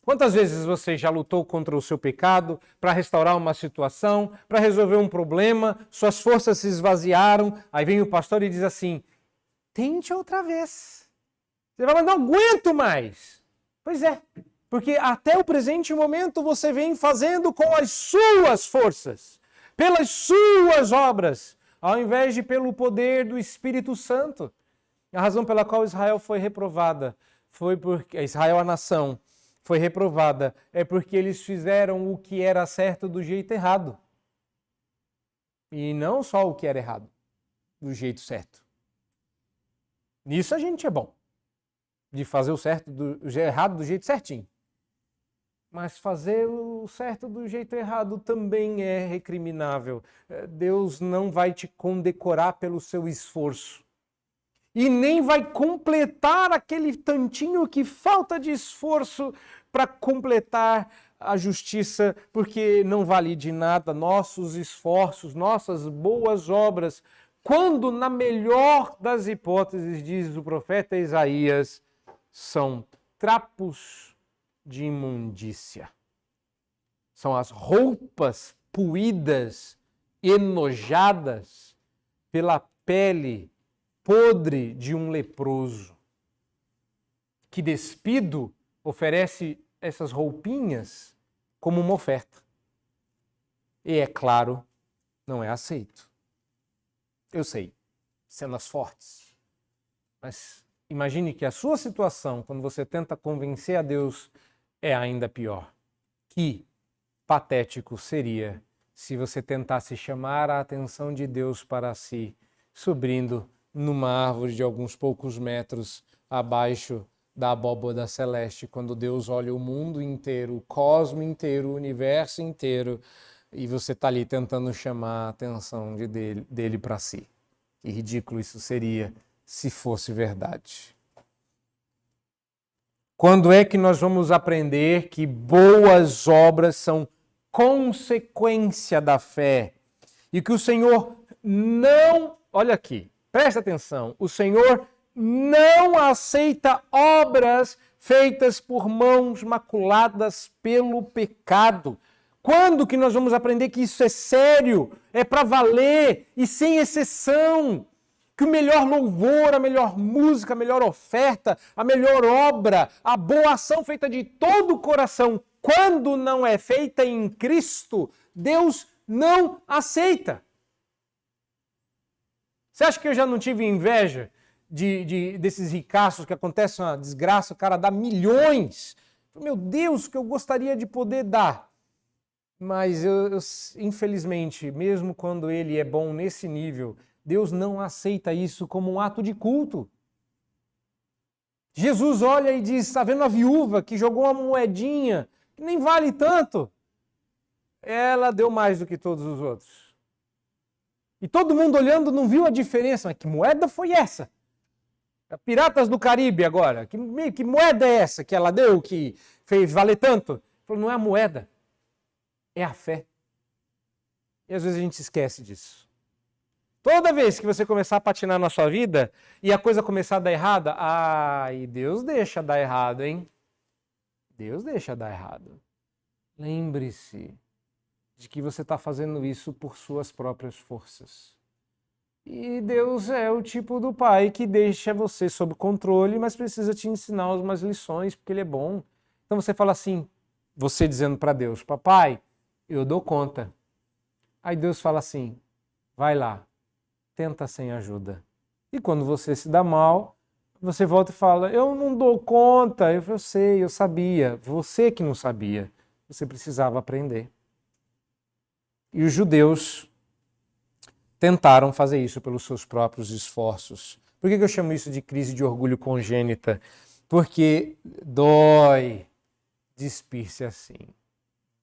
Quantas vezes você já lutou contra o seu pecado para restaurar uma situação, para resolver um problema, suas forças se esvaziaram, aí vem o pastor e diz assim, tente outra vez. Você vai, mas não aguento mais. Pois é, porque até o presente momento você vem fazendo com as suas forças, pelas suas obras, ao invés de pelo poder do Espírito Santo. A razão pela qual Israel foi reprovada, foi porque Israel, a nação, foi reprovada, é porque eles fizeram o que era certo do jeito errado. E não só o que era errado, do jeito certo. Nisso a gente é bom. De fazer o certo o errado do jeito certinho. Mas fazer o certo do jeito errado também é recriminável. Deus não vai te condecorar pelo seu esforço. E nem vai completar aquele tantinho que falta de esforço para completar a justiça, porque não vale de nada nossos esforços, nossas boas obras, quando, na melhor das hipóteses, diz o profeta Isaías, são trapos de imundícia. São as roupas puídas, enojadas pela pele podre de um leproso. Que despido oferece essas roupinhas como uma oferta. E é claro, não é aceito. Eu sei, cenas fortes. Mas imagine que a sua situação, quando você tenta convencer a Deus, é ainda pior. Que patético seria se você tentasse chamar a atenção de Deus para si, subindo numa árvore de alguns poucos metros abaixo da abóbada celeste, quando Deus olha o mundo inteiro, o cosmo inteiro, o universo inteiro, e você está ali tentando chamar a atenção dele para si. Que ridículo isso seria se fosse verdade. Quando é que nós vamos aprender que boas obras são consequência da fé? E que o Senhor não... Olha aqui, presta atenção. O Senhor não aceita obras feitas por mãos maculadas pelo pecado. Quando que nós vamos aprender que isso é sério, é para valer e sem exceção? Que o melhor louvor, a melhor música, a melhor oferta, a melhor obra, a boa ação feita de todo o coração, quando não é feita em Cristo, Deus não aceita. Você acha que eu já não tive inveja desses ricaços que acontece uma desgraça, o cara dá milhões? Meu Deus, que eu gostaria de poder dar. Mas eu, infelizmente, mesmo quando ele é bom nesse nível, Deus não aceita isso como um ato de culto. Jesus olha e diz, está vendo a viúva que jogou uma moedinha, que nem vale tanto? Ela deu mais do que todos os outros. E todo mundo olhando não viu a diferença. Mas que moeda foi essa? Piratas do Caribe agora. Que moeda é essa que ela deu, que fez valer tanto? Ele falou, não é a moeda, é a fé. E às vezes a gente esquece disso. Toda vez que você começar a patinar na sua vida e a coisa começar a dar errada, e Deus deixa dar errado, hein? Deus deixa dar errado. Lembre-se de que você está fazendo isso por suas próprias forças. E Deus é o tipo do pai que deixa você sob controle, mas precisa te ensinar umas lições, porque ele é bom. Então você fala assim, você dizendo para Deus, papai, eu dou conta. Aí Deus fala assim, vai lá, tenta sem ajuda. E quando você se dá mal, você volta e fala, eu não dou conta. Eu sei, eu sabia. Você que não sabia. Você precisava aprender. E os judeus tentaram fazer isso pelos seus próprios esforços. Por que eu chamo isso de crise de orgulho congênita? Porque dói despir-se assim.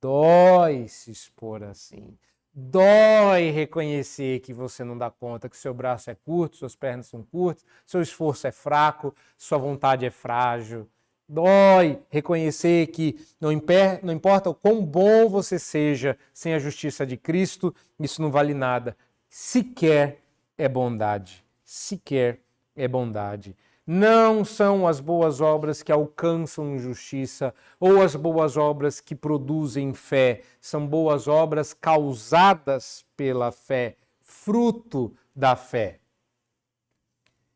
Dói se expor assim. Dói reconhecer que você não dá conta, que seu braço é curto, suas pernas são curtas, seu esforço é fraco, sua vontade é frágil. Dói reconhecer que não importa o quão bom você seja, sem a justiça de Cristo, isso não vale nada. Sequer é bondade. Sequer é bondade. Não são as boas obras que alcançam justiça ou as boas obras que produzem fé. São boas obras causadas pela fé, fruto da fé.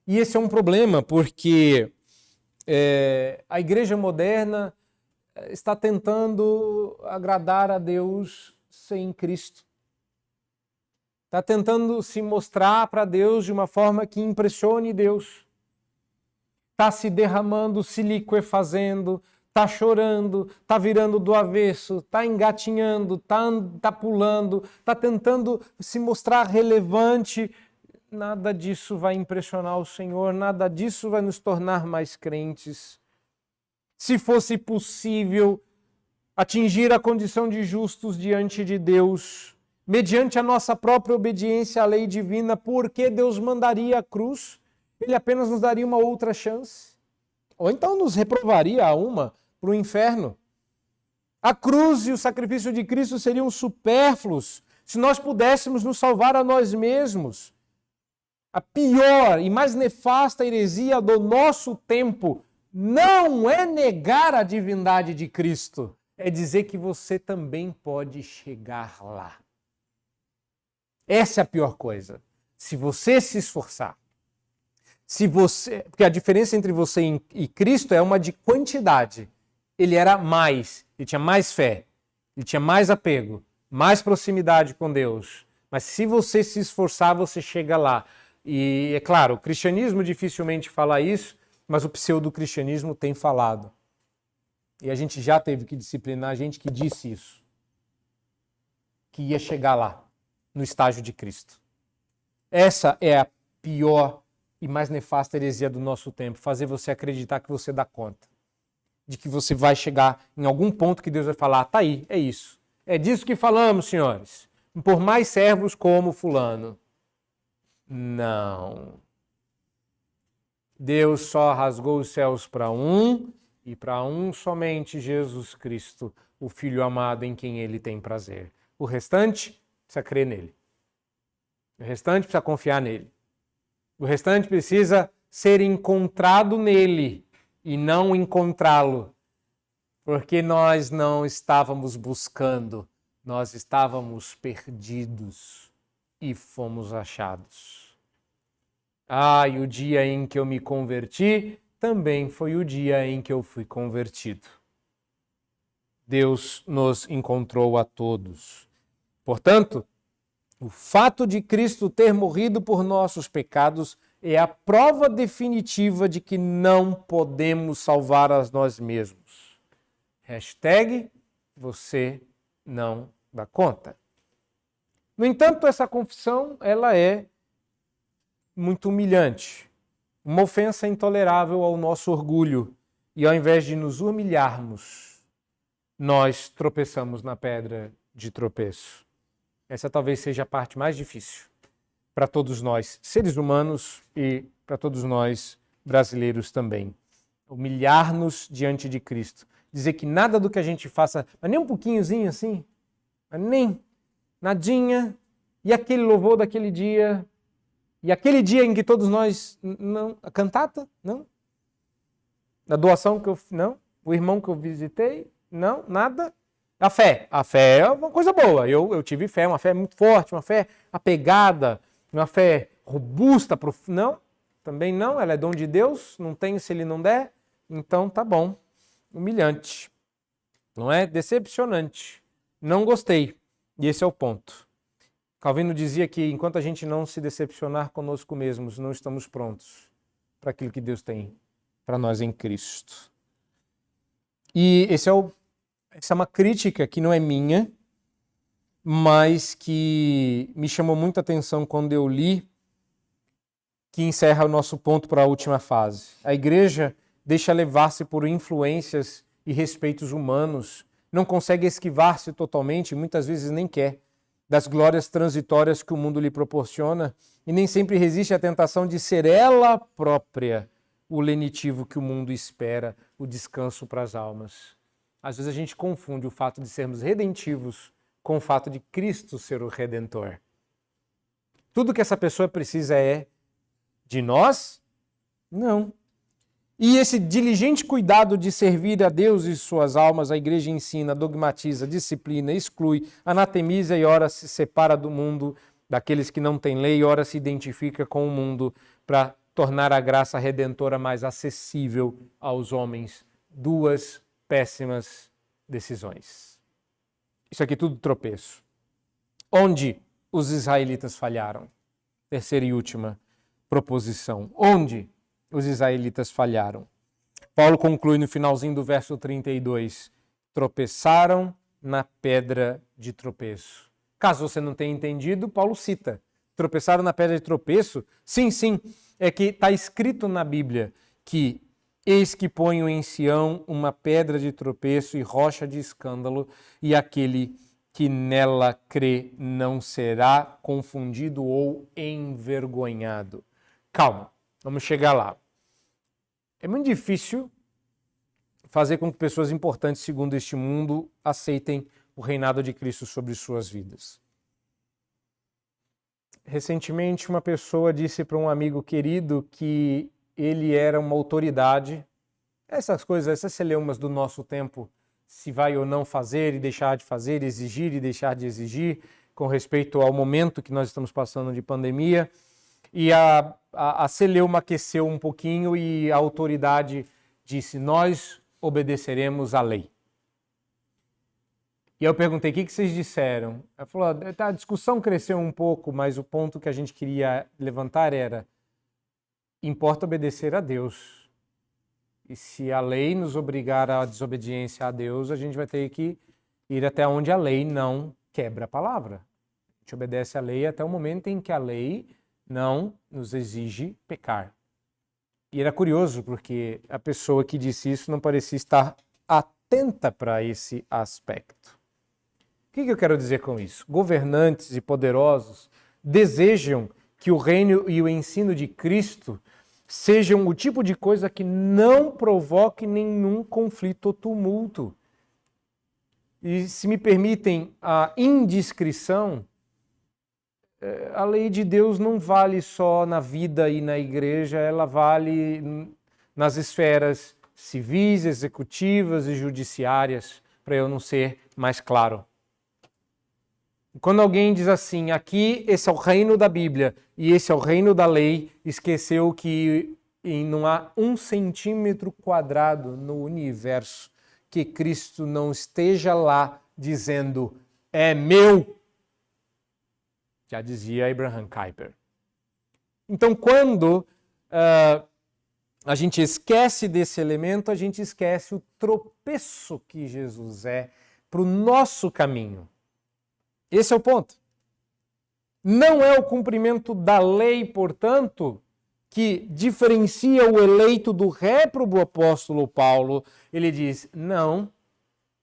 E esse é um problema porque a igreja moderna está tentando agradar a Deus sem Cristo. Está tentando se mostrar para Deus de uma forma que impressione Deus. Está se derramando, se liquefazendo, está chorando, está virando do avesso, está engatinhando, está pulando, está tentando se mostrar relevante. Nada disso vai impressionar o Senhor, nada disso vai nos tornar mais crentes. Se fosse possível atingir a condição de justos diante de Deus, mediante a nossa própria obediência à lei divina, por que Deus mandaria a cruz? Ele apenas nos daria uma outra chance. Ou então nos reprovaria a uma para o inferno. A cruz e o sacrifício de Cristo seriam supérfluos se nós pudéssemos nos salvar a nós mesmos. A pior e mais nefasta heresia do nosso tempo não é negar a divindade de Cristo, é dizer que você também pode chegar lá. Essa é a pior coisa. Se você se esforçar, porque a diferença entre você e Cristo é uma de quantidade. Ele era mais, ele tinha mais fé, ele tinha mais apego, mais proximidade com Deus. Mas se você se esforçar, você chega lá. E é claro, o cristianismo dificilmente fala isso, mas o pseudo-cristianismo tem falado. E a gente já teve que disciplinar a gente que disse isso. Que ia chegar lá, no estágio de Cristo. Essa é a pior e mais nefasta heresia do nosso tempo. Fazer você acreditar que você dá conta. De que você vai chegar em algum ponto que Deus vai falar, tá aí, é isso. É disso que falamos, senhores. Por mais servos como fulano. Não. Deus só rasgou os céus para um, e para um somente Jesus Cristo, o Filho amado em quem ele tem prazer. O restante precisa crer nele. O restante precisa confiar nele. O restante precisa ser encontrado nele e não encontrá-lo. Porque nós não estávamos buscando, nós estávamos perdidos e fomos achados. E o dia em que eu me converti também foi o dia em que eu fui convertido. Deus nos encontrou a todos. Portanto, o fato de Cristo ter morrido por nossos pecados é a prova definitiva de que não podemos salvar a nós mesmos. Hashtag você não dá conta. No entanto, essa confissão ela é muito humilhante, uma ofensa intolerável ao nosso orgulho. E ao invés de nos humilharmos, nós tropeçamos na pedra de tropeço. Essa talvez seja a parte mais difícil para todos nós, seres humanos, e para todos nós, brasileiros também. Humilhar-nos diante de Cristo. Dizer que nada do que a gente faça, mas nem um pouquinhozinho assim, mas nem nadinha, e aquele louvor daquele dia, e aquele dia em que todos nós, não, a cantata, não, a doação que eu, não, o irmão que eu visitei, não, nada. A fé é uma coisa boa, eu tive fé, uma fé muito forte, uma fé apegada, uma fé robusta, não, também não, ela é dom de Deus, não tem se ele não der, então tá bom. Humilhante, não é? Decepcionante, não gostei, e esse é o ponto. Calvino dizia que enquanto a gente não se decepcionar conosco mesmos, não estamos prontos para aquilo que Deus tem para nós em Cristo. E essa é uma crítica que não é minha, mas que me chamou muita atenção quando eu li, que encerra o nosso ponto para a última fase. A igreja deixa levar-se por influências e respeitos humanos, não consegue esquivar-se totalmente, muitas vezes nem quer, das glórias transitórias que o mundo lhe proporciona, e nem sempre resiste à tentação de ser ela própria o lenitivo que o mundo espera, o descanso para as almas. Às vezes a gente confunde o fato de sermos redentivos com o fato de Cristo ser o Redentor. Tudo que essa pessoa precisa é de nós? Não. E esse diligente cuidado de servir a Deus e suas almas, a igreja ensina, dogmatiza, disciplina, exclui, anatemiza e ora se separa do mundo, daqueles que não têm lei, e ora se identifica com o mundo para tornar a graça redentora mais acessível aos homens. Duas péssimas decisões. Isso aqui tudo tropeço. Onde os israelitas falharam? Terceira e última proposição. Onde os israelitas falharam? Paulo conclui no finalzinho do verso 32. Tropeçaram na pedra de tropeço. Caso você não tenha entendido, Paulo cita. Tropeçaram na pedra de tropeço? Sim, sim. É que está escrito na Bíblia que eis que ponho em Sião uma pedra de tropeço e rocha de escândalo, e aquele que nela crê não será confundido ou envergonhado. Calma, vamos chegar lá. É muito difícil fazer com que pessoas importantes segundo este mundo aceitem o reinado de Cristo sobre suas vidas. Recentemente, uma pessoa disse para um amigo querido que ele era uma autoridade. Essas coisas, essas celeumas do nosso tempo, se vai ou não fazer e deixar de fazer, exigir e deixar de exigir, com respeito ao momento que nós estamos passando de pandemia. E a celeuma aqueceu um pouquinho e a autoridade disse: nós obedeceremos à lei. E eu perguntei: o que vocês disseram? Ela falou: a discussão cresceu um pouco, mas o ponto que a gente queria levantar era: importa obedecer a Deus. E se a lei nos obrigar à desobediência a Deus, a gente vai ter que ir até onde a lei não quebra a palavra. A gente obedece a lei até o momento em que a lei não nos exige pecar. E era curioso, porque a pessoa que disse isso não parecia estar atenta para esse aspecto. O que eu quero dizer com isso? Governantes e poderosos desejam que o reino e o ensino de Cristo sejam o tipo de coisa que não provoque nenhum conflito ou tumulto. E, se me permitem a indiscrição, a lei de Deus não vale só na vida e na igreja, ela vale nas esferas civis, executivas e judiciárias, para eu não ser mais claro. Quando alguém diz assim: aqui esse é o reino da Bíblia e esse é o reino da lei, esqueceu que não há 1 centímetro quadrado no universo que Cristo não esteja lá dizendo: é meu. Já dizia Abraham Kuyper. Então, quando a gente esquece desse elemento, a gente esquece o tropeço que Jesus é para o nosso caminho. Esse é o ponto. Não é o cumprimento da lei, portanto, que diferencia o eleito do réprobo apóstolo Paulo. Ele diz: não,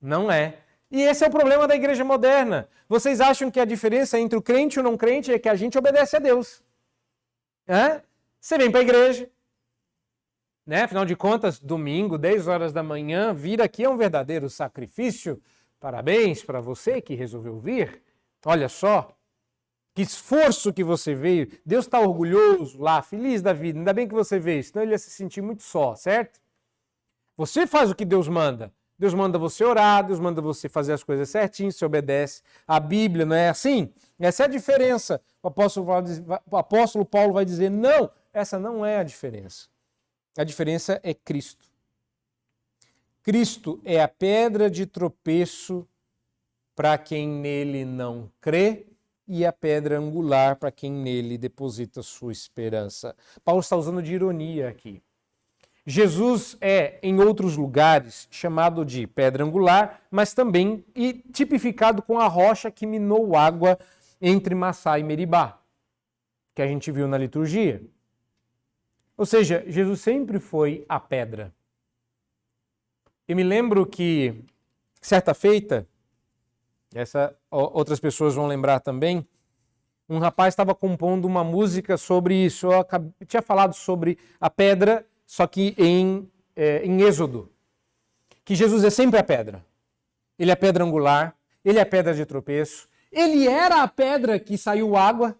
não é. E esse é o problema da igreja moderna. Vocês acham que a diferença entre o crente e o não crente é que a gente obedece a Deus. Você vem para a igreja, né? Afinal de contas, domingo, 10 horas da manhã, vir aqui é um verdadeiro sacrifício. Parabéns para você que resolveu vir. Olha só, que esforço que você veio. Deus está orgulhoso lá, feliz da vida. Ainda bem que você veio, senão ele ia se sentir muito só, certo? Você faz o que Deus manda. Deus manda você orar, Deus manda você fazer as coisas certinho, você obedece. A Bíblia não é assim? Essa é a diferença. O apóstolo Paulo vai dizer: não, essa não é a diferença. A diferença é Cristo. Cristo é a pedra de tropeço para quem nele não crê e a pedra angular para quem nele deposita sua esperança. Paulo está usando de ironia aqui. Jesus é, em outros lugares, chamado de pedra angular, mas também tipificado com a rocha que minou água entre Massá e Meribá, que a gente viu na liturgia. Ou seja, Jesus sempre foi a pedra. Eu me lembro que, certa feita, outras pessoas vão lembrar também, um rapaz estava compondo uma música sobre isso. Eu tinha falado sobre a pedra, só que em Êxodo, que Jesus é sempre a pedra. Ele é a pedra angular, ele é a pedra de tropeço, ele era a pedra que saiu água,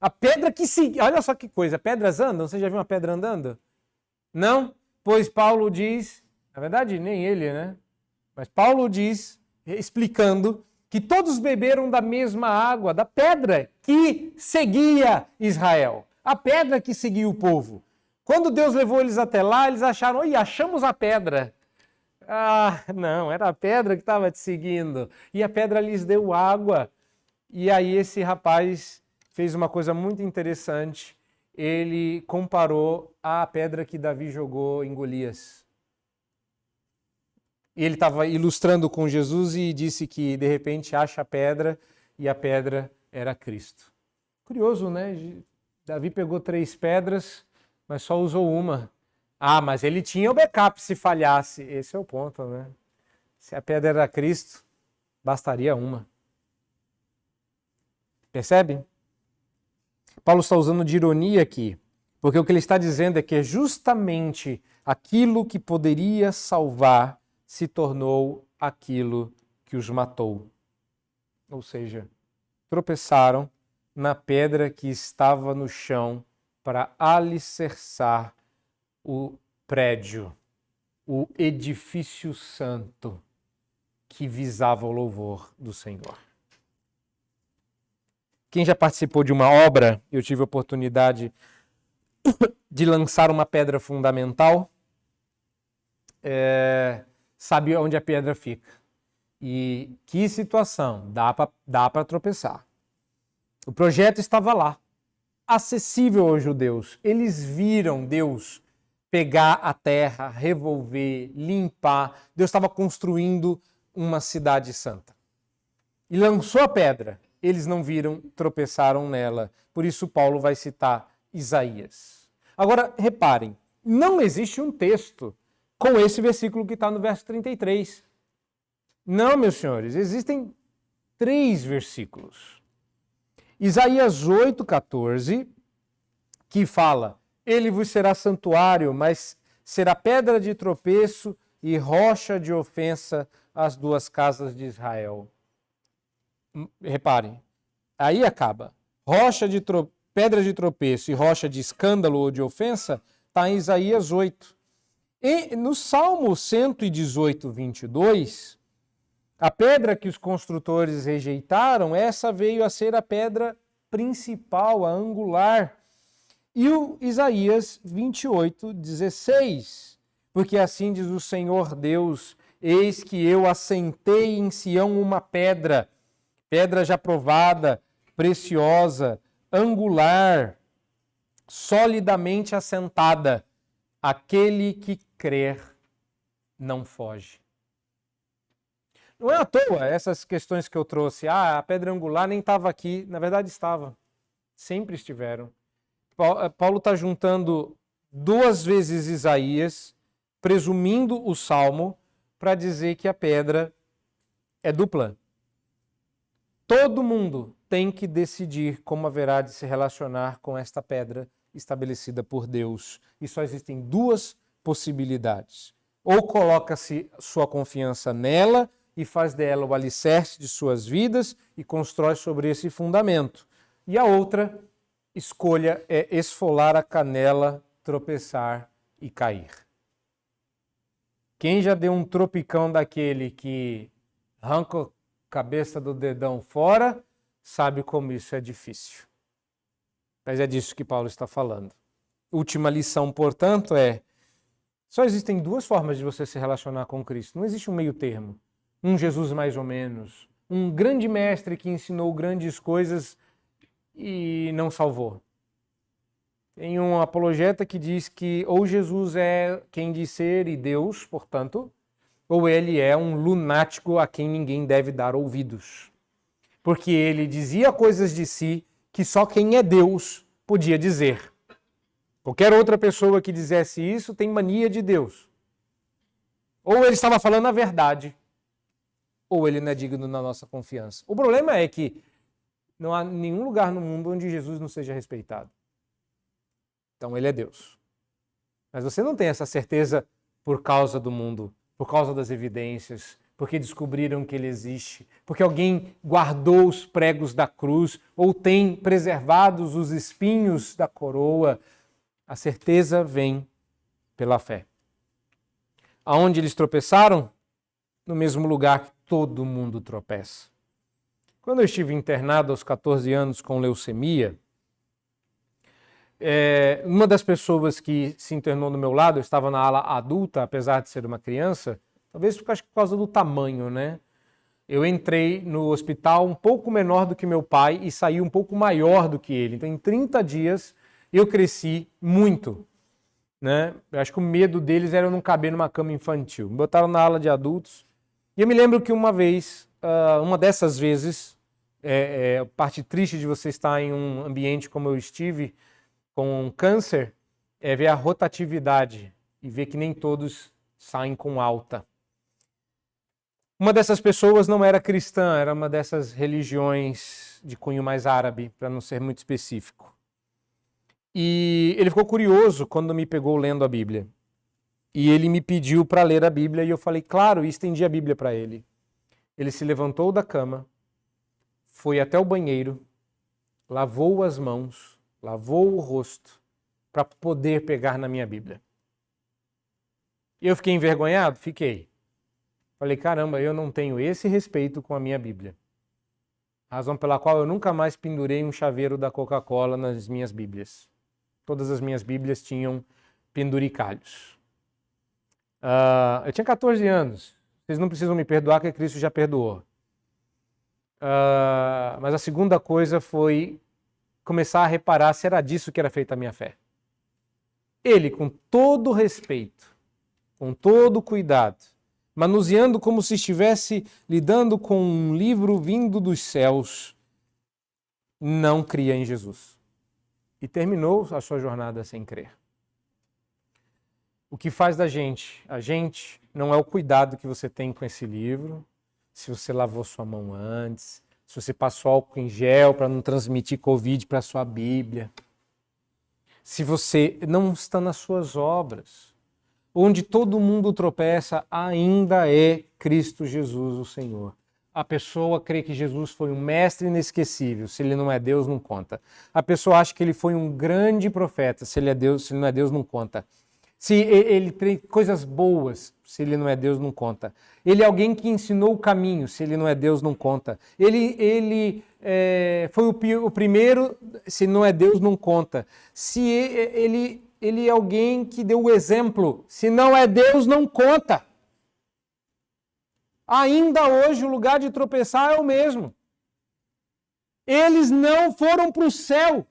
a pedra que seguia. Olha só que coisa, pedras andam? Você já viu uma pedra andando? Não? Pois Paulo diz, na verdade nem ele, né? Mas Paulo diz, explicando, que todos beberam da mesma água, da pedra que seguia Israel, a pedra que seguia o povo. Quando Deus levou eles até lá, eles acharam: oi, achamos a pedra. Ah, não, era a pedra que estava te seguindo. E a pedra lhes deu água. E aí esse rapaz fez uma coisa muito interessante. Ele comparou à pedra que Davi jogou em Golias. E ele estava ilustrando com Jesus e disse que, de repente, acha a pedra e a pedra era Cristo. Curioso, né? Davi pegou 3 pedras, mas só usou uma. Ah, mas ele tinha o backup se falhasse. Esse é o ponto, né? Se a pedra era Cristo, bastaria uma. Percebe? Paulo está usando de ironia aqui, porque o que ele está dizendo é que é justamente aquilo que poderia salvar se tornou aquilo que os matou. Ou seja, tropeçaram na pedra que estava no chão para alicerçar o prédio, o edifício santo que visava o louvor do Senhor. Quem já participou de uma obra, eu tive a oportunidade de lançar uma pedra fundamental, sabe onde a pedra fica. E que situação, dá para tropeçar. O projeto estava lá, acessível aos judeus. Eles viram Deus pegar a terra, revolver, limpar. Deus estava construindo uma cidade santa. E lançou a pedra. Eles não viram, tropeçaram nela. Por isso Paulo vai citar Isaías. Agora, reparem, não existe um texto com esse versículo que está no verso 33. Não, meus senhores, existem 3 versículos. Isaías 8,14, que fala: ele vos será santuário, mas será pedra de tropeço e rocha de ofensa às 2 casas de Israel. Reparem, aí acaba. Pedra de tropeço e rocha de escândalo ou de ofensa está em Isaías 8. E no Salmo 118, 22, a pedra que os construtores rejeitaram, essa veio a ser a pedra principal, a angular. E o Isaías 28, 16, porque assim diz o Senhor Deus: eis que eu assentei em Sião uma pedra, pedra já provada, preciosa, angular, solidamente assentada. Aquele que crer não foge. Não é à toa essas questões que eu trouxe. A pedra angular nem estava aqui. Na verdade estava. Sempre estiveram. Paulo está juntando 2 vezes Isaías, presumindo o Salmo, para dizer que a pedra é dupla. Todo mundo tem que decidir como haverá de se relacionar com esta pedra estabelecida por Deus. E só existem 2 possibilidades. Ou coloca-se sua confiança nela e faz dela o alicerce de suas vidas e constrói sobre esse fundamento. E a outra escolha é esfolar a canela, tropeçar e cair. Quem já deu um tropicão daquele que arranca a cabeça do dedão fora, sabe como isso é difícil. Mas é disso que Paulo está falando. Última lição, portanto, só existem 2 formas de você se relacionar com Cristo. Não existe um meio termo. Um Jesus mais ou menos. Um grande mestre que ensinou grandes coisas e não salvou. Tem um apologeta que diz que ou Jesus é quem diz ser e Deus, portanto, ou ele é um lunático a quem ninguém deve dar ouvidos. Porque ele dizia coisas de si que só quem é Deus podia dizer. Qualquer outra pessoa que dissesse isso tem mania de Deus. Ou ele estava falando a verdade, ou ele não é digno da nossa confiança. O problema é que não há nenhum lugar no mundo onde Jesus não seja respeitado. Então ele é Deus. Mas você não tem essa certeza por causa do mundo, por causa das evidências, porque descobriram que ele existe, porque alguém guardou os pregos da cruz ou tem preservados os espinhos da coroa. A certeza vem pela fé. Aonde eles tropeçaram? No mesmo lugar que todo mundo tropeça. Quando eu estive internado aos 14 anos com leucemia, uma das pessoas que se internou do meu lado, eu estava na ala adulta, apesar de ser uma criança, talvez por causa do tamanho, né? Eu entrei no hospital um pouco menor do que meu pai e saí um pouco maior do que ele. Então, em 30 dias, eu cresci muito, né? Eu acho que o medo deles era eu não caber numa cama infantil. Me botaram na ala de adultos. E eu me lembro que uma vez, uma dessas vezes, parte triste de você estar em um ambiente como eu estive, com câncer, é ver a rotatividade e ver que nem todos saem com alta. Uma dessas pessoas não era cristã, era uma dessas religiões de cunho mais árabe, para não ser muito específico. E ele ficou curioso quando me pegou lendo a Bíblia. e ele me pediu para ler a Bíblia, e eu falei, claro, e estendi a Bíblia para ele. Ele se levantou da cama, foi até o banheiro, lavou as mãos, lavou o rosto, para poder pegar na minha Bíblia. Eu fiquei envergonhado? Fiquei. Falei, caramba, eu não tenho esse respeito com a minha Bíblia. Razão pela qual eu nunca mais pendurei um chaveiro da Coca-Cola nas minhas Bíblias. Todas as minhas Bíblias tinham penduricalhos. Eu tinha 14 anos. Vocês não precisam me perdoar, que Cristo já perdoou. Mas a segunda coisa foi começar a reparar se era disso que era feita a minha fé. Ele, com todo respeito, com todo cuidado, manuseando como se estivesse lidando com um livro vindo dos céus, não cria em Jesus. E terminou a sua jornada sem crer. O que faz da gente, a gente, não é o cuidado que você tem com esse livro, se você lavou sua mão antes, se você passou álcool em gel para não transmitir Covid para a sua Bíblia, se você não está nas suas obras. Onde todo mundo tropeça ainda é Cristo Jesus, o Senhor. A pessoa crê que Jesus foi um mestre inesquecível. Se ele não é Deus, não conta. A pessoa acha que ele foi um grande profeta. Se ele é Deus, se ele não é Deus, não conta. Se ele tem coisas boas, se ele não é Deus, não conta. Ele é alguém que ensinou o caminho, se ele não é Deus, não conta. Ele foi o primeiro, se não é Deus, não conta. Se ele é alguém que deu o exemplo, se não é Deus, não conta. Ainda hoje o lugar de tropeçar é o mesmo. Eles não foram para o céu,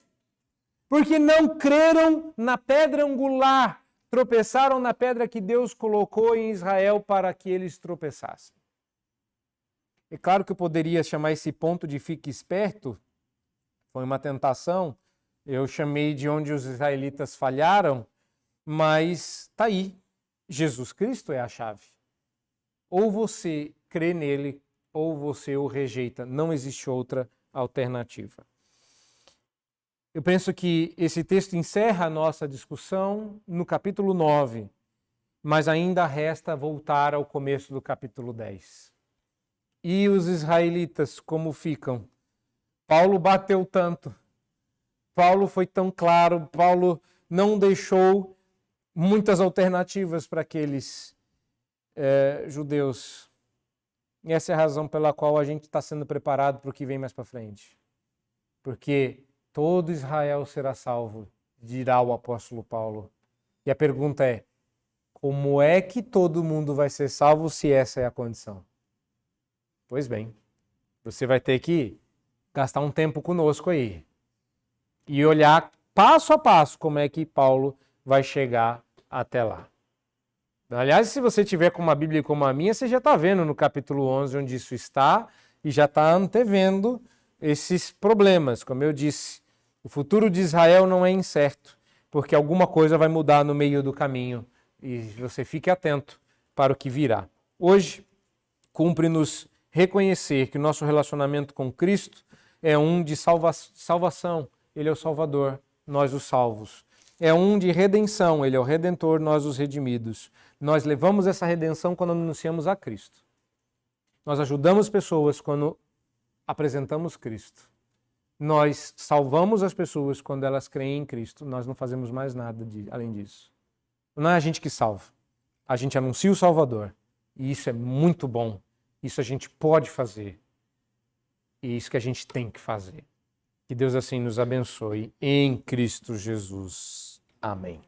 porque não creram na pedra angular. Tropeçaram na pedra que Deus colocou em Israel para que eles tropeçassem. É claro que eu poderia chamar esse ponto de fique esperto, foi uma tentação, eu chamei de onde os israelitas falharam, mas está aí, Jesus Cristo é a chave. Ou você crê nele, ou você o rejeita, não existe outra alternativa. Eu penso que esse texto encerra a nossa discussão no capítulo 9, mas ainda resta voltar ao começo do capítulo 10. E os israelitas, como ficam? Paulo bateu tanto, Paulo foi tão claro, Paulo não deixou muitas alternativas para aqueles judeus. E essa é a razão pela qual a gente está sendo preparado para o que vem mais para frente. Porque todo Israel será salvo, dirá o apóstolo Paulo. E a pergunta é, como é que todo mundo vai ser salvo se essa é a condição? Pois bem, você vai ter que gastar um tempo conosco aí e olhar passo a passo como é que Paulo vai chegar até lá. Aliás, se você tiver com uma Bíblia como a minha, você já está vendo no capítulo 11 onde isso está e já está antevendo esses problemas. Como eu disse, o futuro de Israel não é incerto, porque alguma coisa vai mudar no meio do caminho e você fique atento para o que virá. Hoje, cumpre-nos reconhecer que o nosso relacionamento com Cristo é um de salvação, Ele é o Salvador, nós os salvos. É um de redenção, Ele é o Redentor, nós os redimidos. Nós levamos essa redenção quando anunciamos a Cristo. Nós ajudamos pessoas quando apresentamos Cristo. Nós salvamos as pessoas quando elas creem em Cristo. Nós não fazemos mais nada além disso. Não é a gente que salva. A gente anuncia o Salvador. E isso é muito bom. Isso a gente pode fazer. E isso que a gente tem que fazer. Que Deus assim nos abençoe em Cristo Jesus. Amém.